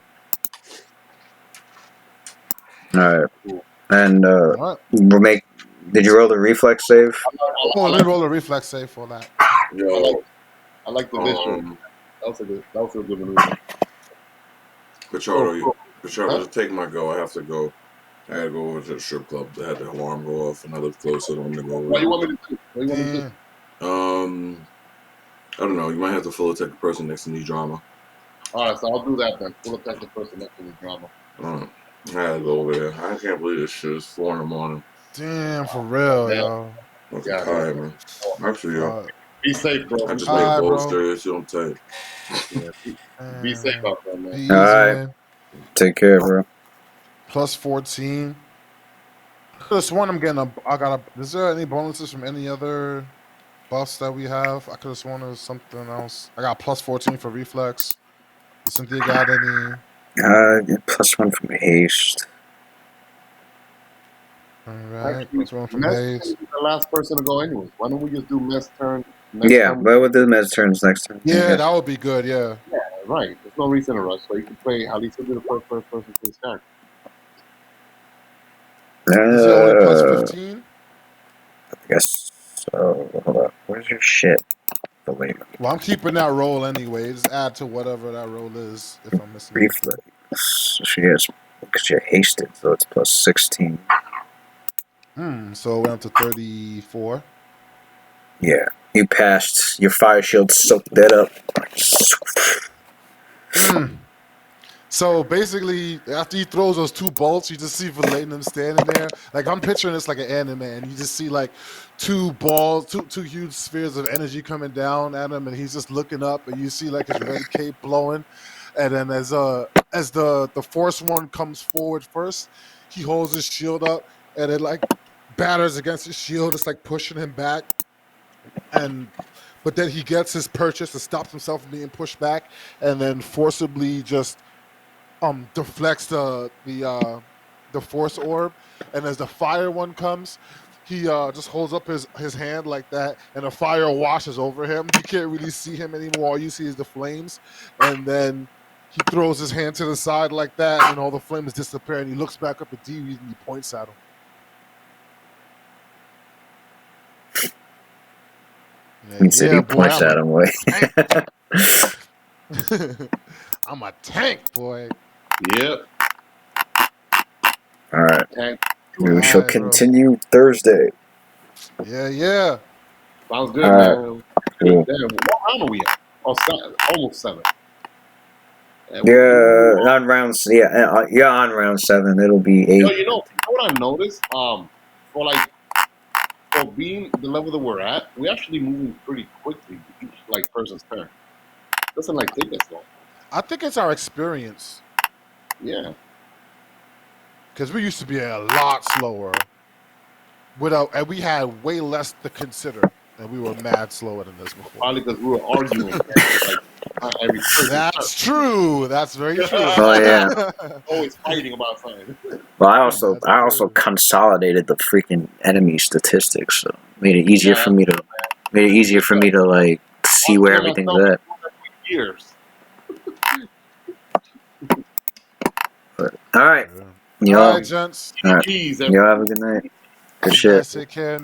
Alright. And did you roll the reflex save? Let me roll a reflex save for that. I like the visual. That was a good maneuver. Pacharo, to take my go, I have to go. I had to go over to the strip club. I had the alarm go off, and I lived closer. So I'm gonna go over. What you want me to do? What you want me to do? I don't know. You might have to full attack the person next to me, drama. All right, so I'll do that then. Full attack the person next to me, drama. I had to go over there. I can't believe this shit. It's 4 in the morning. Damn, for real, yo. I'm tired, man. Actually, yo. Be safe, bro. I just made a bold straight shit. I'm tight. Be safe out there, man. Easy, all right. man. Take care, bro. Plus 14. I could have sworn I'm getting is there any bonuses from any other buffs that we have? I could have sworn there was something else. I got plus 14 for reflex. Does Cynthia got any? Plus 1 from haste. Alright, plus 1 from haste. Is the last person to go anyways. Why don't we just do Mess turn? But we'll do the Mez turns next time. Yeah, that would be good, yeah. Yeah, right. There's no reason to rush. So you can play, at least you'll be the first person to start. Is it only plus 15? I guess so. Hold up. Where's your shit? Well, I'm keeping that roll anyway. Just add to whatever that roll is if I'm missing. Reflex. She has, because you're hasted, so it's plus 16. So it went up to 34. Yeah. You passed. Your fire shield soaked that up. So basically, after he throws those 2 bolts, you just see Vindicators standing there. Like, I'm picturing this like an anime, and you just see like 2 balls, two huge spheres of energy coming down at him, and he's just looking up, and you see like his red cape blowing. And then as the force one comes forward first, he holds his shield up, and it like batters against his shield. It's like pushing him back. But then he gets his purchase and stops himself from being pushed back, and then forcibly just deflects the force orb. And as the fire one comes, he just holds up his hand like that, and the fire washes over him. You can't really see him anymore. All you see is the flames, and then he throws his hand to the side like that, and all the flames disappear. And he looks back up at Dee and he points at him. He said he points at him. I'm a tank, boy. Yep. All right. Tank. We shall continue Thursday. Yeah. Sounds good, man. Cool. Damn, what round are we at? Oh, almost 7. Yeah, on round. Yeah, you're on round 7. It'll be 8. You know what I've noticed? For being the level that we're at, we're actually moving pretty quickly each person's turn. It doesn't take us long. I think it's our experience. Yeah. Because we used to be a lot slower. And we had way less to consider. And we were mad slower than this before. Probably because we were arguing. That's true. That's very true. Oh yeah. Always fighting about something. Well, I also consolidated the freaking enemy statistics, so made it easier for me to like see where everything's at. Years. But, all right, All right, y'all. gents. All right. Y'all have a good night. Good shit. Take care.